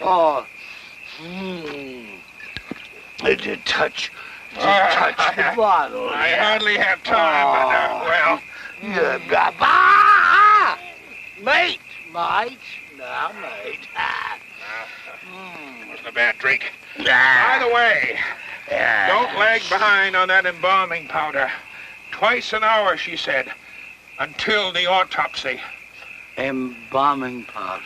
Speaker 11: Oh. It did touch the bottle.
Speaker 9: I hardly have time, well...
Speaker 11: Yeah, mate! Now, mate.
Speaker 9: Wasn't a bad drink. By the way, don't lag behind on that embalming powder. Twice an hour, she said, until the autopsy.
Speaker 11: Embalming powder.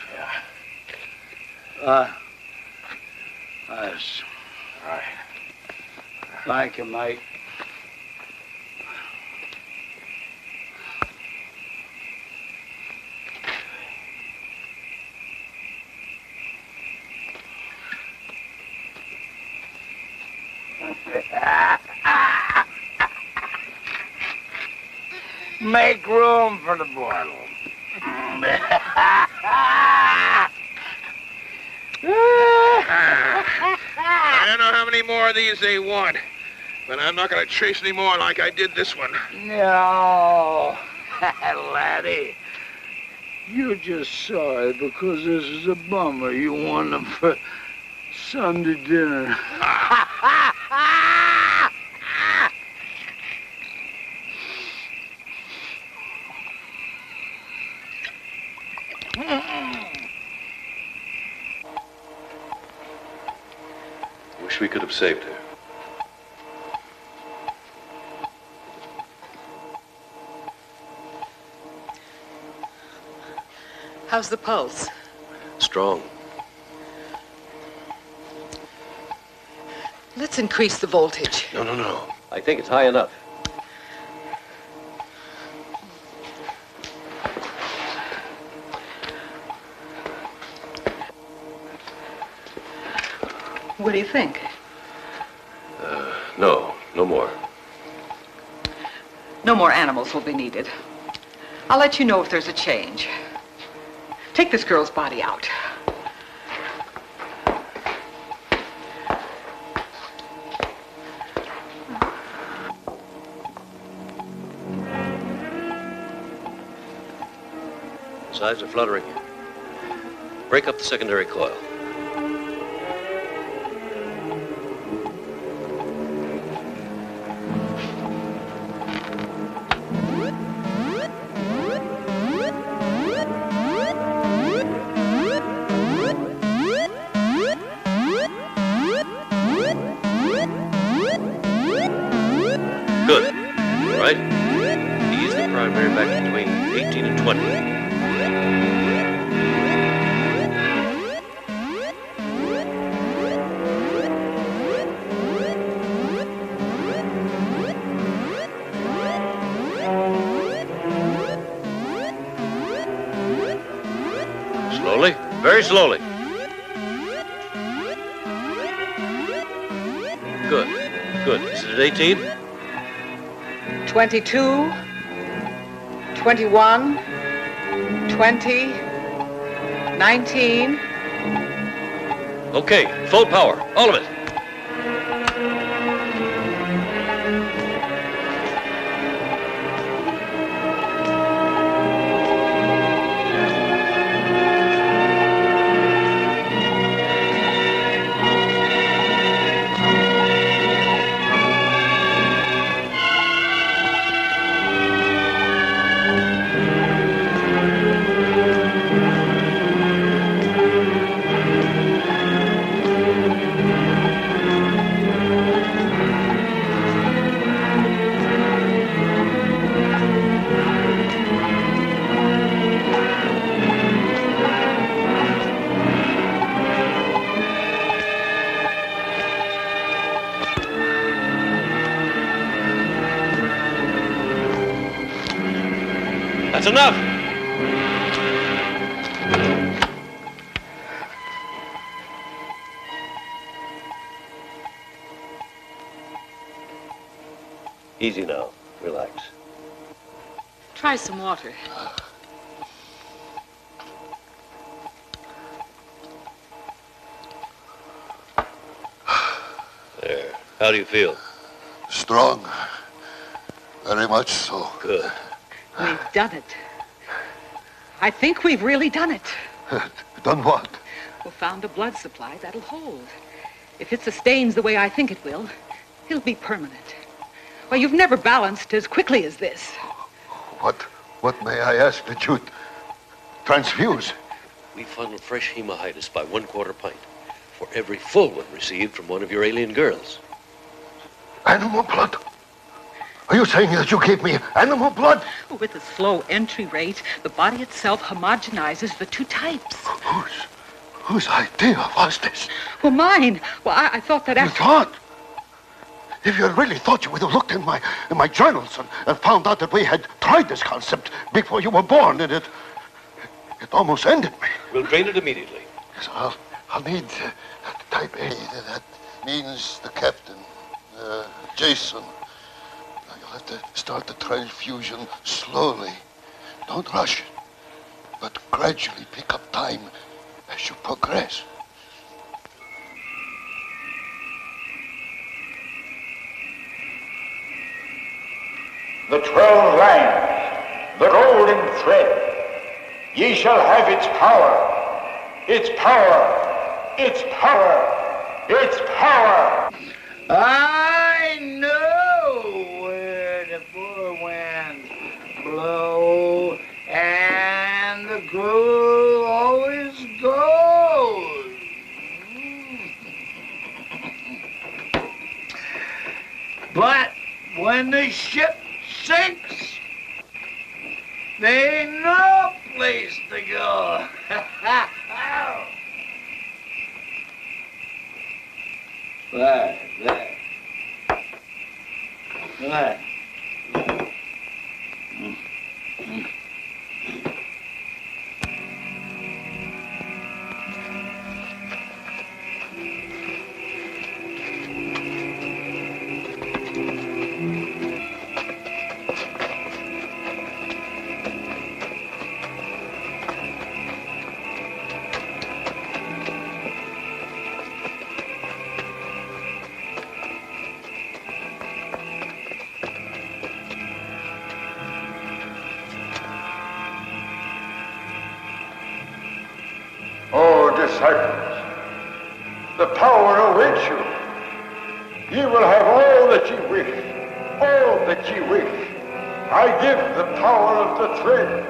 Speaker 11: Yes.
Speaker 9: All right.
Speaker 11: Thank you, mate.
Speaker 8: Make room for the bottle.
Speaker 9: I don't know how many more of these they want, but I'm not going to chase any more like I did this one.
Speaker 8: No, laddie. You're just sorry because this is a bummer. You want them for Sunday dinner.
Speaker 17: Wish we could have saved her.
Speaker 12: How's the pulse?
Speaker 17: Strong.
Speaker 12: Let's increase the voltage.
Speaker 17: No. I think it's high enough.
Speaker 12: What do you think?
Speaker 17: No more.
Speaker 12: No more animals will be needed. I'll let you know if there's a change. Take this girl's body out.
Speaker 17: His eyes are fluttering. Break up the secondary coil. Good. Right? Ease the primary back between 18 and 20. Slowly, very slowly. Good. Is it at 18?
Speaker 12: 22, 21, 20, 19.
Speaker 17: Okay, full power, all of it. That's enough. Easy now. Relax.
Speaker 12: Try some water.
Speaker 17: There. How do you feel?
Speaker 14: Strong. Very much so.
Speaker 17: Good.
Speaker 12: We've done it. I think we've really done it.
Speaker 14: Done what?
Speaker 12: We found a blood supply that'll hold. If it sustains the way I think it will, it'll be permanent. Well, you've never balanced as quickly as this.
Speaker 14: What may I ask that you transfuse?
Speaker 17: We funnel fresh hemohitis by 1/4 pint for every full one received from one of your alien girls.
Speaker 14: Animal blood? Are you saying that you gave me animal blood?
Speaker 12: With a slow entry rate, the body itself homogenizes the two types.
Speaker 14: Whose idea was this?
Speaker 12: Well, mine. Well, I thought that after...
Speaker 14: You thought? If you really thought, you would have looked in my journals and found out that we had tried this concept before you were born, and it almost ended me.
Speaker 17: We'll drain it immediately.
Speaker 14: Yes, I'll need type A. That means the captain. Jason. Now you'll have to start the transfusion slowly. Don't rush it, but gradually pick up time as you progress.
Speaker 18: The 12 lands, the golden thread. Ye shall have its power, its power, its power, its power.
Speaker 8: I know where the four winds blow, and the crew always goes. But when the ship sinks, there ain't no place to go. There.
Speaker 18: Oh, disciples, the power awaits you. Ye will have all that ye wish, all that ye wish. I give the power of the thread.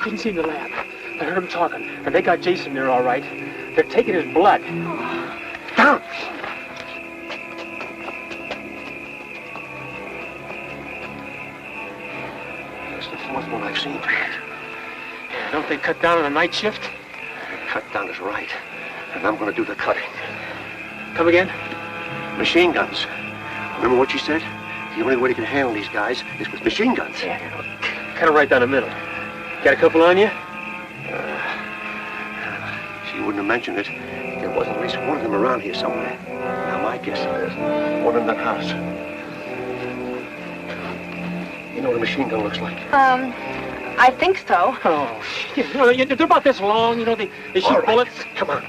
Speaker 6: Couldn't see the lab. I heard them talking, and they got Jason there all right. They're taking his blood. Down!
Speaker 4: That's the fourth one I've seen tonight.
Speaker 6: Yeah, don't they cut down on the night shift?
Speaker 4: Cut down is right, and I'm going to do the cutting.
Speaker 6: Come again?
Speaker 4: Machine guns. Remember what you said? The only way they can handle these guys is with machine guns.
Speaker 6: Yeah, cut it right down the middle. Got a couple on you?
Speaker 4: She wouldn't have mentioned it. There wasn't at least one of them around here somewhere. Now, my guess is there's one in that house. You know what a machine gun looks like?
Speaker 7: I think so.
Speaker 6: Oh, you know, they're about this long, you know, they shoot bullets.
Speaker 4: Come on.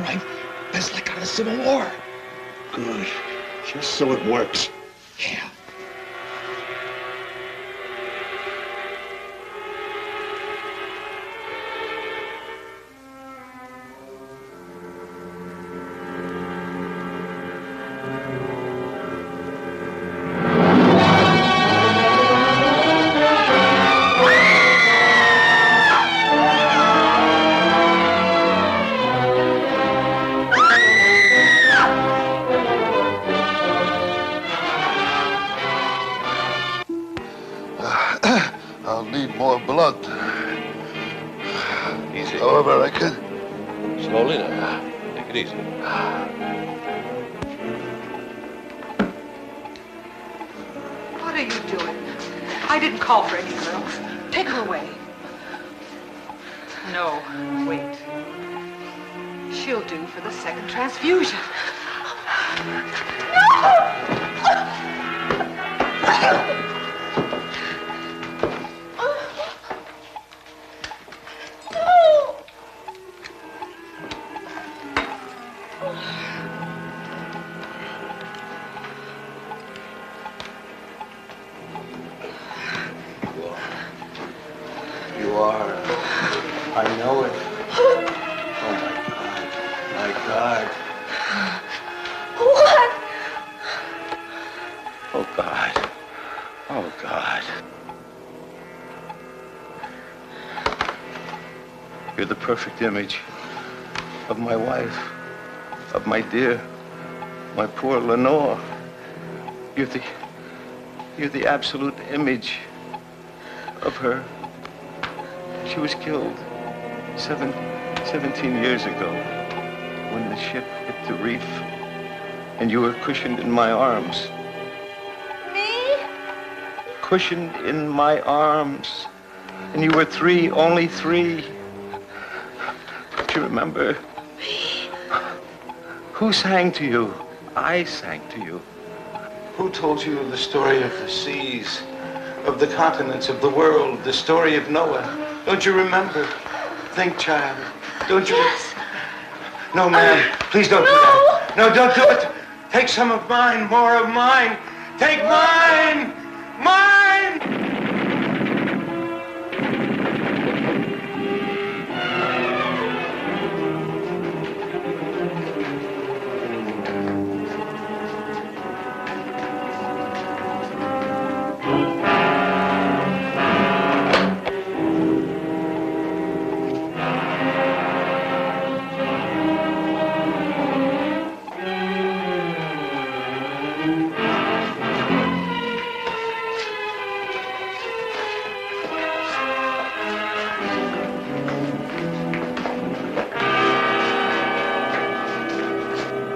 Speaker 17: right? That's like out of the Civil War.
Speaker 14: Good. Just so it works.
Speaker 17: Yeah.
Speaker 14: I'll need more blood.
Speaker 17: Easy.
Speaker 14: However I can.
Speaker 17: Slowly now. Take it easy.
Speaker 12: What are you doing? I didn't call for any girls. Take her away. No, wait. She'll do for the second transfusion.
Speaker 11: You are. I know it. Oh, my God.
Speaker 19: What?
Speaker 11: Oh, God. Oh, God. You're the perfect image of my wife, of my dear, my poor Lenore. You're the absolute image of her. She was killed 17 years ago when the ship hit the reef and you were cushioned in my arms.
Speaker 19: Me?
Speaker 11: Cushioned in my arms. And you were three, only three. Don't you remember?
Speaker 19: Me?
Speaker 11: Who sang to you? I sang to you. Who told you the story of the seas, of the continents, of the world, the story of Noah? Don't you remember? Think, child. Don't you?
Speaker 19: Yes.
Speaker 11: No, ma'am. Please don't do that. No, don't do it. Take some of mine, more of mine. Take mine! Mine!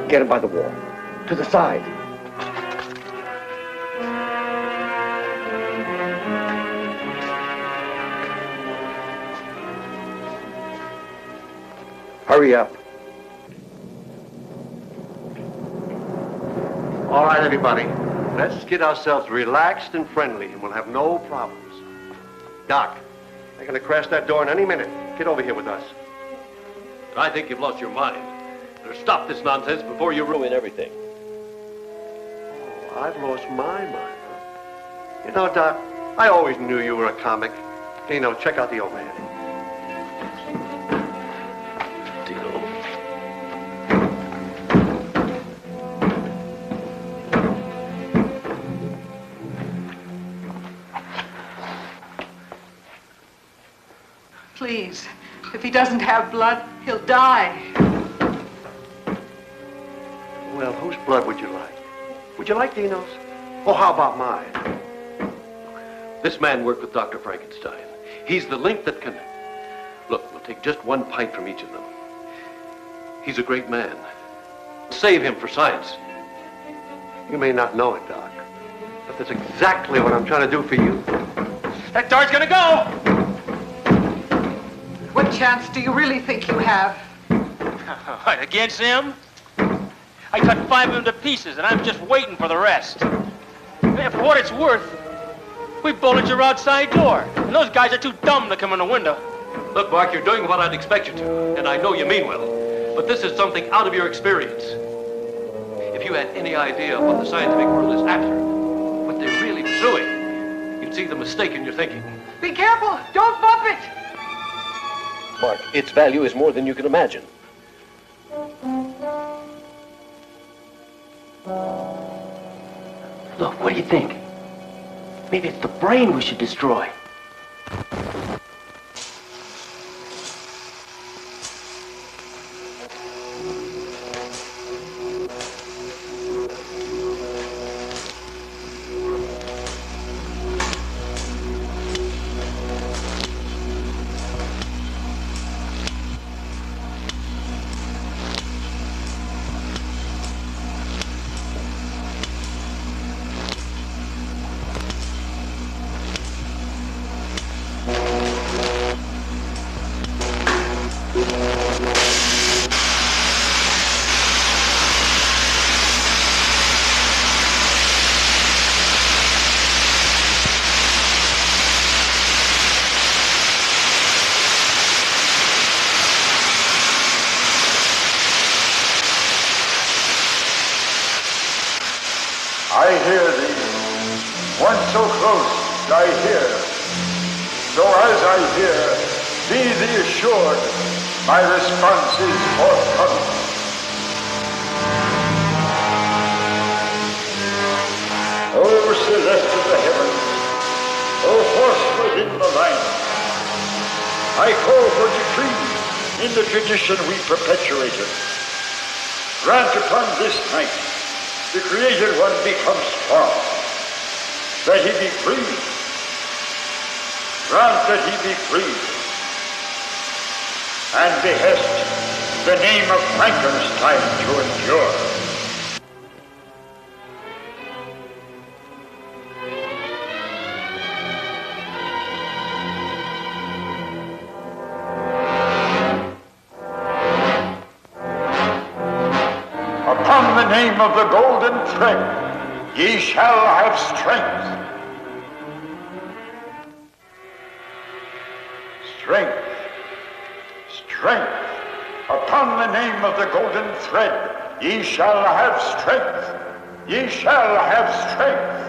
Speaker 2: Get him by the wall. To the side. Hurry up. All right, everybody. Let's get ourselves relaxed and friendly, and we'll have no problems. Doc, they're going to crash that door in any minute. Get over here with us.
Speaker 17: I think you've lost your mind. Better stop this nonsense before you ruin everything.
Speaker 2: Oh, I've lost my mind, huh? You know, Doc, I always knew you were a comic. You know, check out the old man.
Speaker 12: Please, if he doesn't have blood, he'll die.
Speaker 2: Well, whose blood would you like? Would you like Dino's? Or how about mine?
Speaker 17: This man worked with Dr. Frankenstein. He's the link that can... Look, we'll take just one pint from each of them. He's a great man. Save him for science.
Speaker 2: You may not know it, Doc, but that's exactly what I'm trying to do for you.
Speaker 6: That door's gonna go!
Speaker 12: What chance do you really think you have?
Speaker 6: What, against him? I cut 5 of them to pieces, and I'm just waiting for the rest. Man, for what it's worth, we bullet your outside door, and those guys are too dumb to come in the window.
Speaker 17: Look, Mark, you're doing what I'd expect you to, and I know you mean well. But this is something out of your experience. If you had any idea of what the scientific world is after, what they're really pursuing, you'd see the mistake in your thinking.
Speaker 20: Be careful! Don't bump it!
Speaker 17: Mark, its value is more than you can imagine.
Speaker 6: Look, what do you think? Maybe it's the brain we should destroy.
Speaker 18: I hear thee. Once so close, I hear. So as I hear, be thee assured, my response is forthcoming. O celeste of the heavens, O horse within the line, I call for decree in the tradition we perpetuated. Grant upon this night the created one becomes strong, that he be free. Grant that he be free, and behest the name of Frankenstein to endure. Upon the name of the golden thread, ye shall have strength. Strength, strength. Upon the name of the golden thread, ye shall have strength. Ye shall have strength.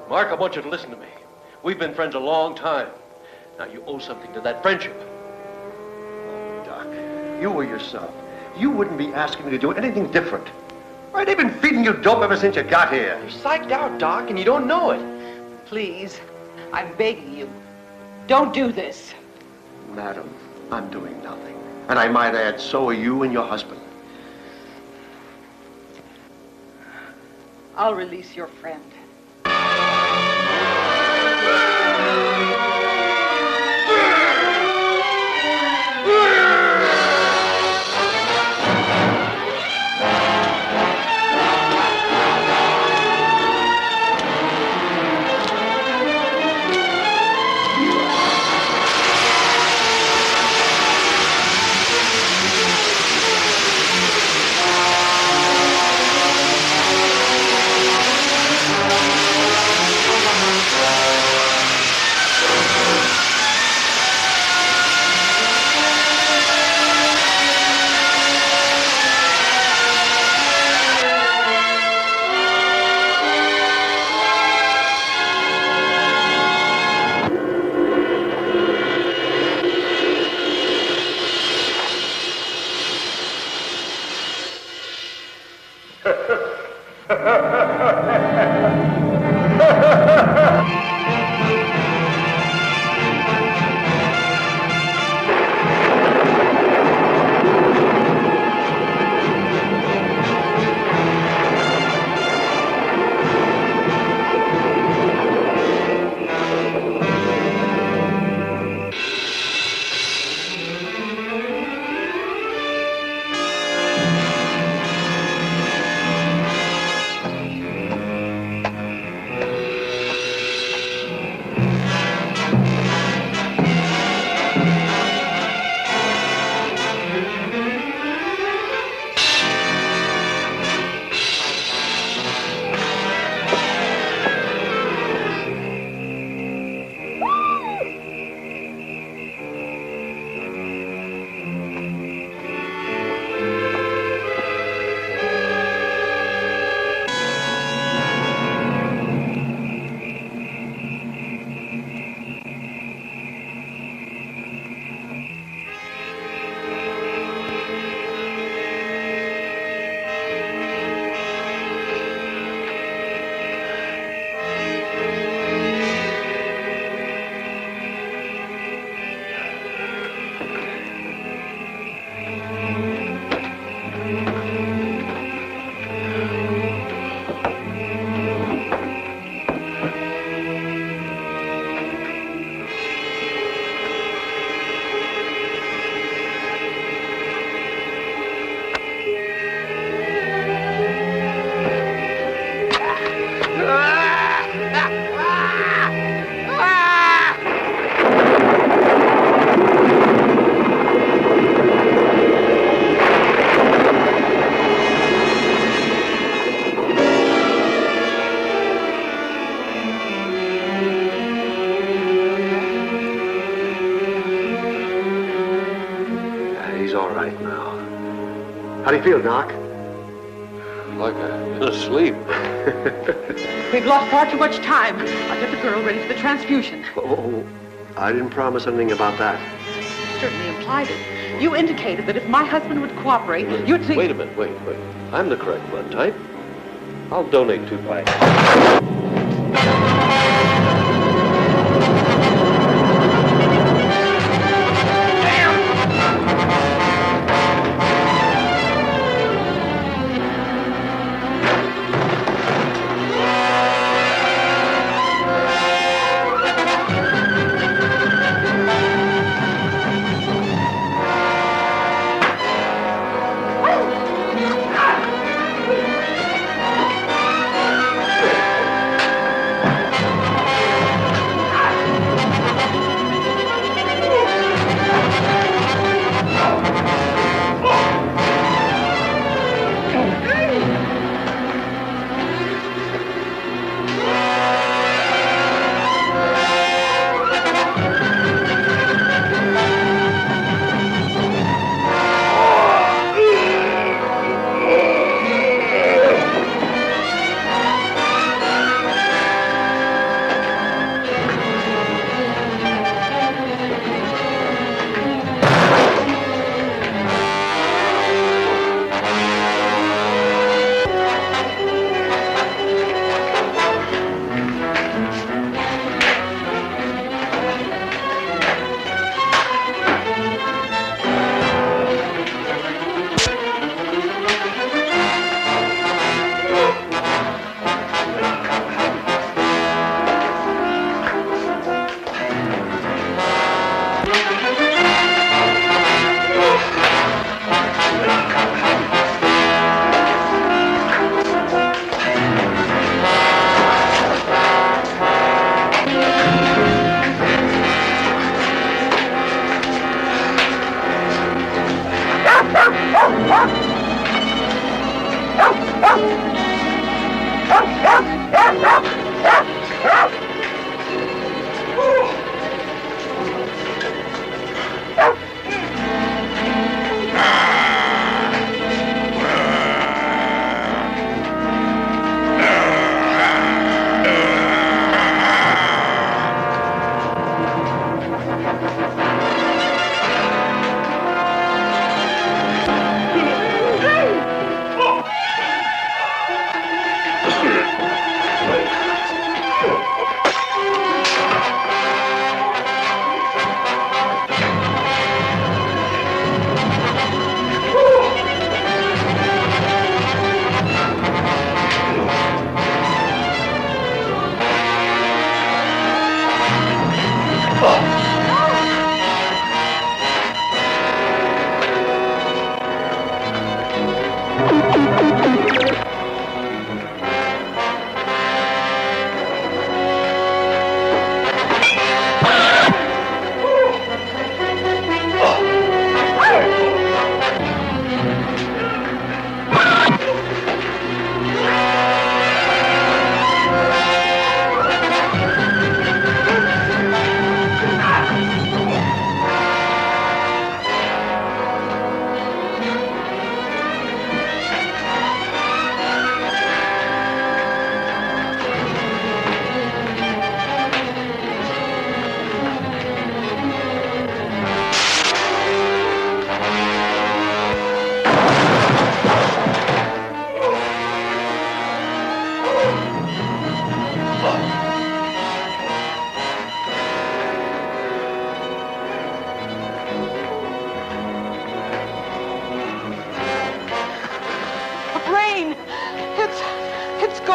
Speaker 17: Mark, I want you to listen to me. We've been friends a long time. Now, you owe something to that friendship.
Speaker 2: Oh, Doc, you were yourself. You wouldn't be asking me to do anything different. Why, they've been feeding you dope ever since you got here.
Speaker 6: You're psyched out, Doc, and you don't know it.
Speaker 12: Please, I'm begging you. Don't do this.
Speaker 2: Madam, I'm doing nothing. And I might add, so are you and your husband.
Speaker 12: I'll release your friend.
Speaker 2: How do you feel, Doc?
Speaker 17: Like I've been asleep.
Speaker 12: We've lost far too much time. I'll get the girl ready for the transfusion.
Speaker 2: Oh, I didn't promise anything about that.
Speaker 12: You certainly implied it. You indicated that if my husband would cooperate, you'd see...
Speaker 17: Wait a minute, wait. I'm the correct blood type. I'll donate 2 pints.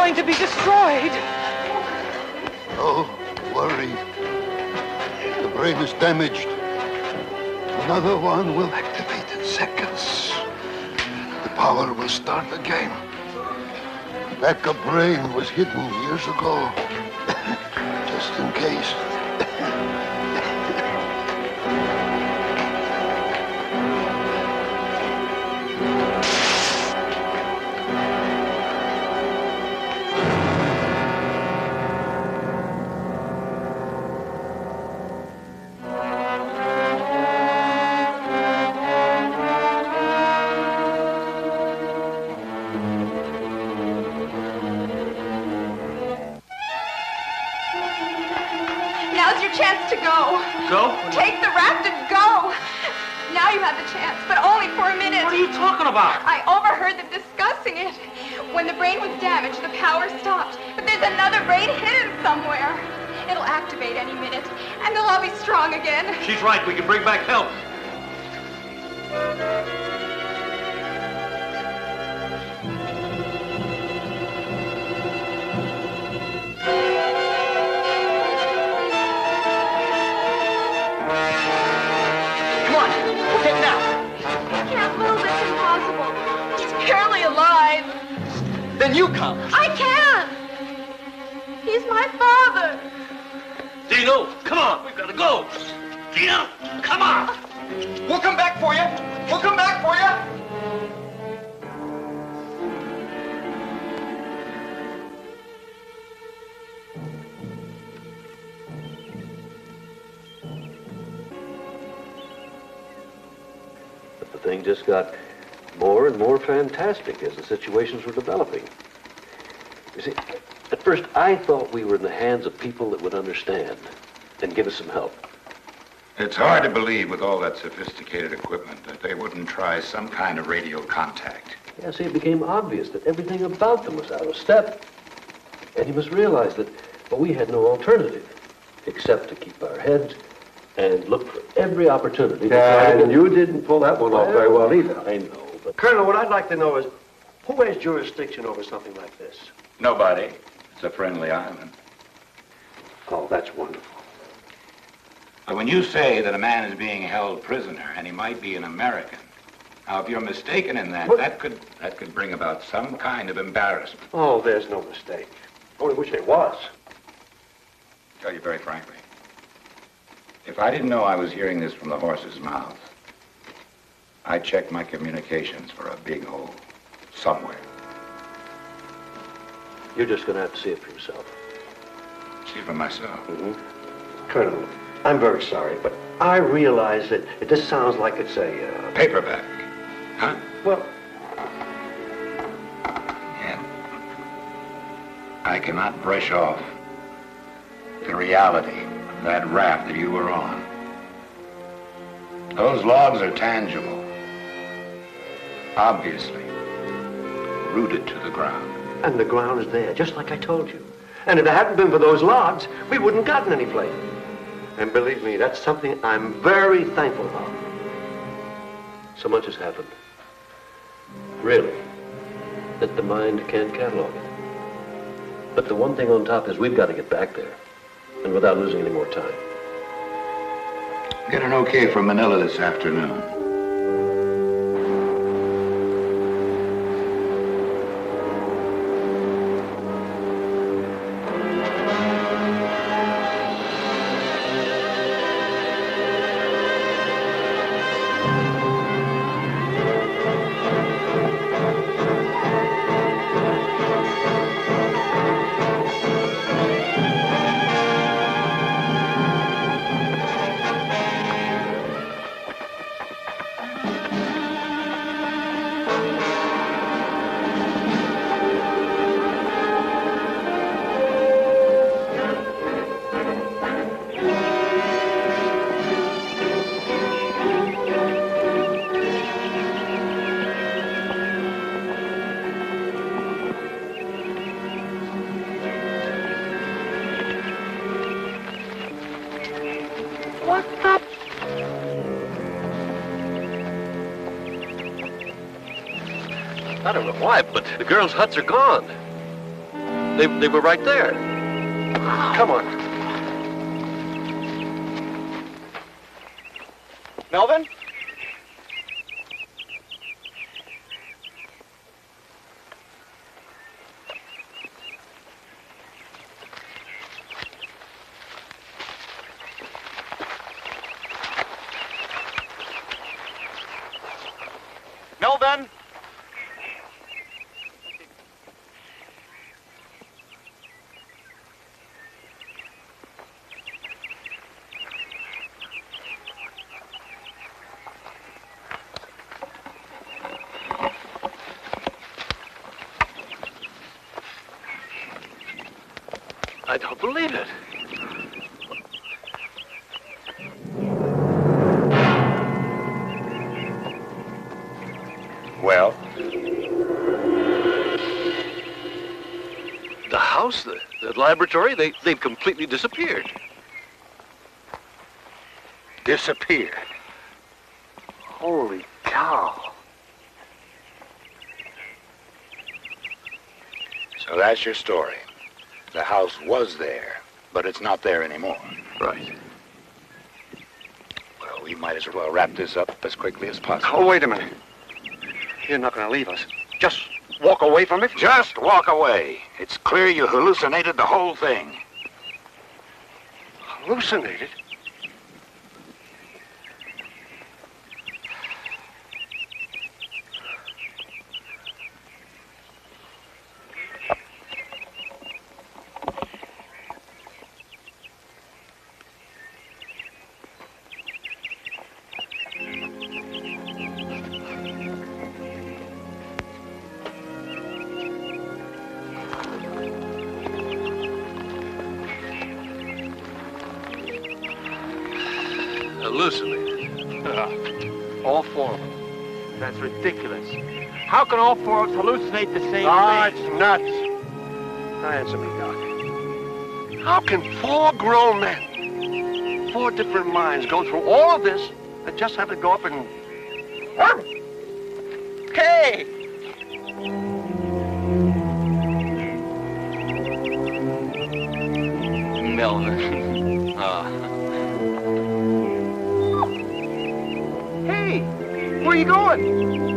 Speaker 12: going to be destroyed.
Speaker 14: Oh, worry. The brain is damaged. Another one will activate in seconds. The power will start again. The backup brain was hidden years ago. Just in case.
Speaker 19: Go.
Speaker 17: Go?
Speaker 19: Take the raft and go. Now you have the chance, but only for a minute.
Speaker 17: What are you talking about?
Speaker 19: I overheard them discussing it. When the brain was damaged, the power stopped. But there's another brain hidden somewhere. It'll activate any minute, and they'll all be strong again.
Speaker 17: She's right. We can bring back help.
Speaker 19: Barely alive.
Speaker 5: Then you come.
Speaker 19: I can't. He's my father.
Speaker 17: Dino, come on. We've got to go. Dino, come on.
Speaker 5: We'll come back for you. We'll come back for you.
Speaker 17: But the thing just got more and more fantastic as the situations were developing. You see, at first I thought we were in the hands of people that would understand and give us some help.
Speaker 9: It's hard to believe with all that sophisticated equipment that they wouldn't try some kind of radio contact.
Speaker 17: Yeah, see, it became obvious that everything about them was out of step. And you must realize that we had no alternative except to keep our heads and look for every opportunity.
Speaker 2: Yeah, and you didn't pull that one off very well either.
Speaker 17: I know.
Speaker 2: Colonel, what I'd like to know is, who has jurisdiction over something like this?
Speaker 9: Nobody. It's a friendly island.
Speaker 2: Oh, that's wonderful.
Speaker 9: But when you say that a man is being held prisoner and he might be an American, now if you're mistaken in that, that could bring about some kind of embarrassment.
Speaker 2: Oh, there's no mistake. Only wish there was.
Speaker 9: I'll tell you very frankly, if I didn't know I was hearing this from the horse's mouth, I checked my communications for a big hole somewhere.
Speaker 17: You're just going to have to see it for yourself.
Speaker 9: See for myself.
Speaker 2: Colonel, I'm very sorry, but I realize that it just sounds like it's a...
Speaker 9: Paperback, huh?
Speaker 2: Well...
Speaker 9: Yeah. I cannot brush off the reality of that raft that you were on. Those logs are tangible. Obviously, rooted to the ground.
Speaker 2: And the ground is there, just like I told you. And if it hadn't been for those logs, we wouldn't gotten any place. And believe me, that's something I'm very thankful about.
Speaker 17: So much has happened. Really, that the mind can't catalog it. But the one thing on top is we've got to get back there, and without losing any more time.
Speaker 9: Get an okay from Manila this afternoon.
Speaker 17: I don't know why, but the girls' huts are gone. They were right there. Come on.
Speaker 5: Melvin? Melvin?
Speaker 17: I don't believe it. laboratory, they've completely disappeared.
Speaker 2: Disappeared? Holy cow.
Speaker 18: So that's your story. The house was there, but it's not there anymore.
Speaker 17: Right.
Speaker 18: Well, we might as well wrap this up as quickly as possible.
Speaker 2: Oh, wait a minute. You're not going to leave us. Just walk away from it?
Speaker 18: Just walk away. It's clear you hallucinated the whole thing.
Speaker 2: Hallucinated?
Speaker 17: Hallucinated.
Speaker 4: All four of them. That's ridiculous. How can all four of us hallucinate the same
Speaker 2: Ah,
Speaker 4: thing?
Speaker 2: it's nuts. Now answer me, Doc. How can 4 grown men, 4 different minds, go through all of this and just have to go up and... Hey!
Speaker 5: Melvin.
Speaker 2: Hey! Where are you going?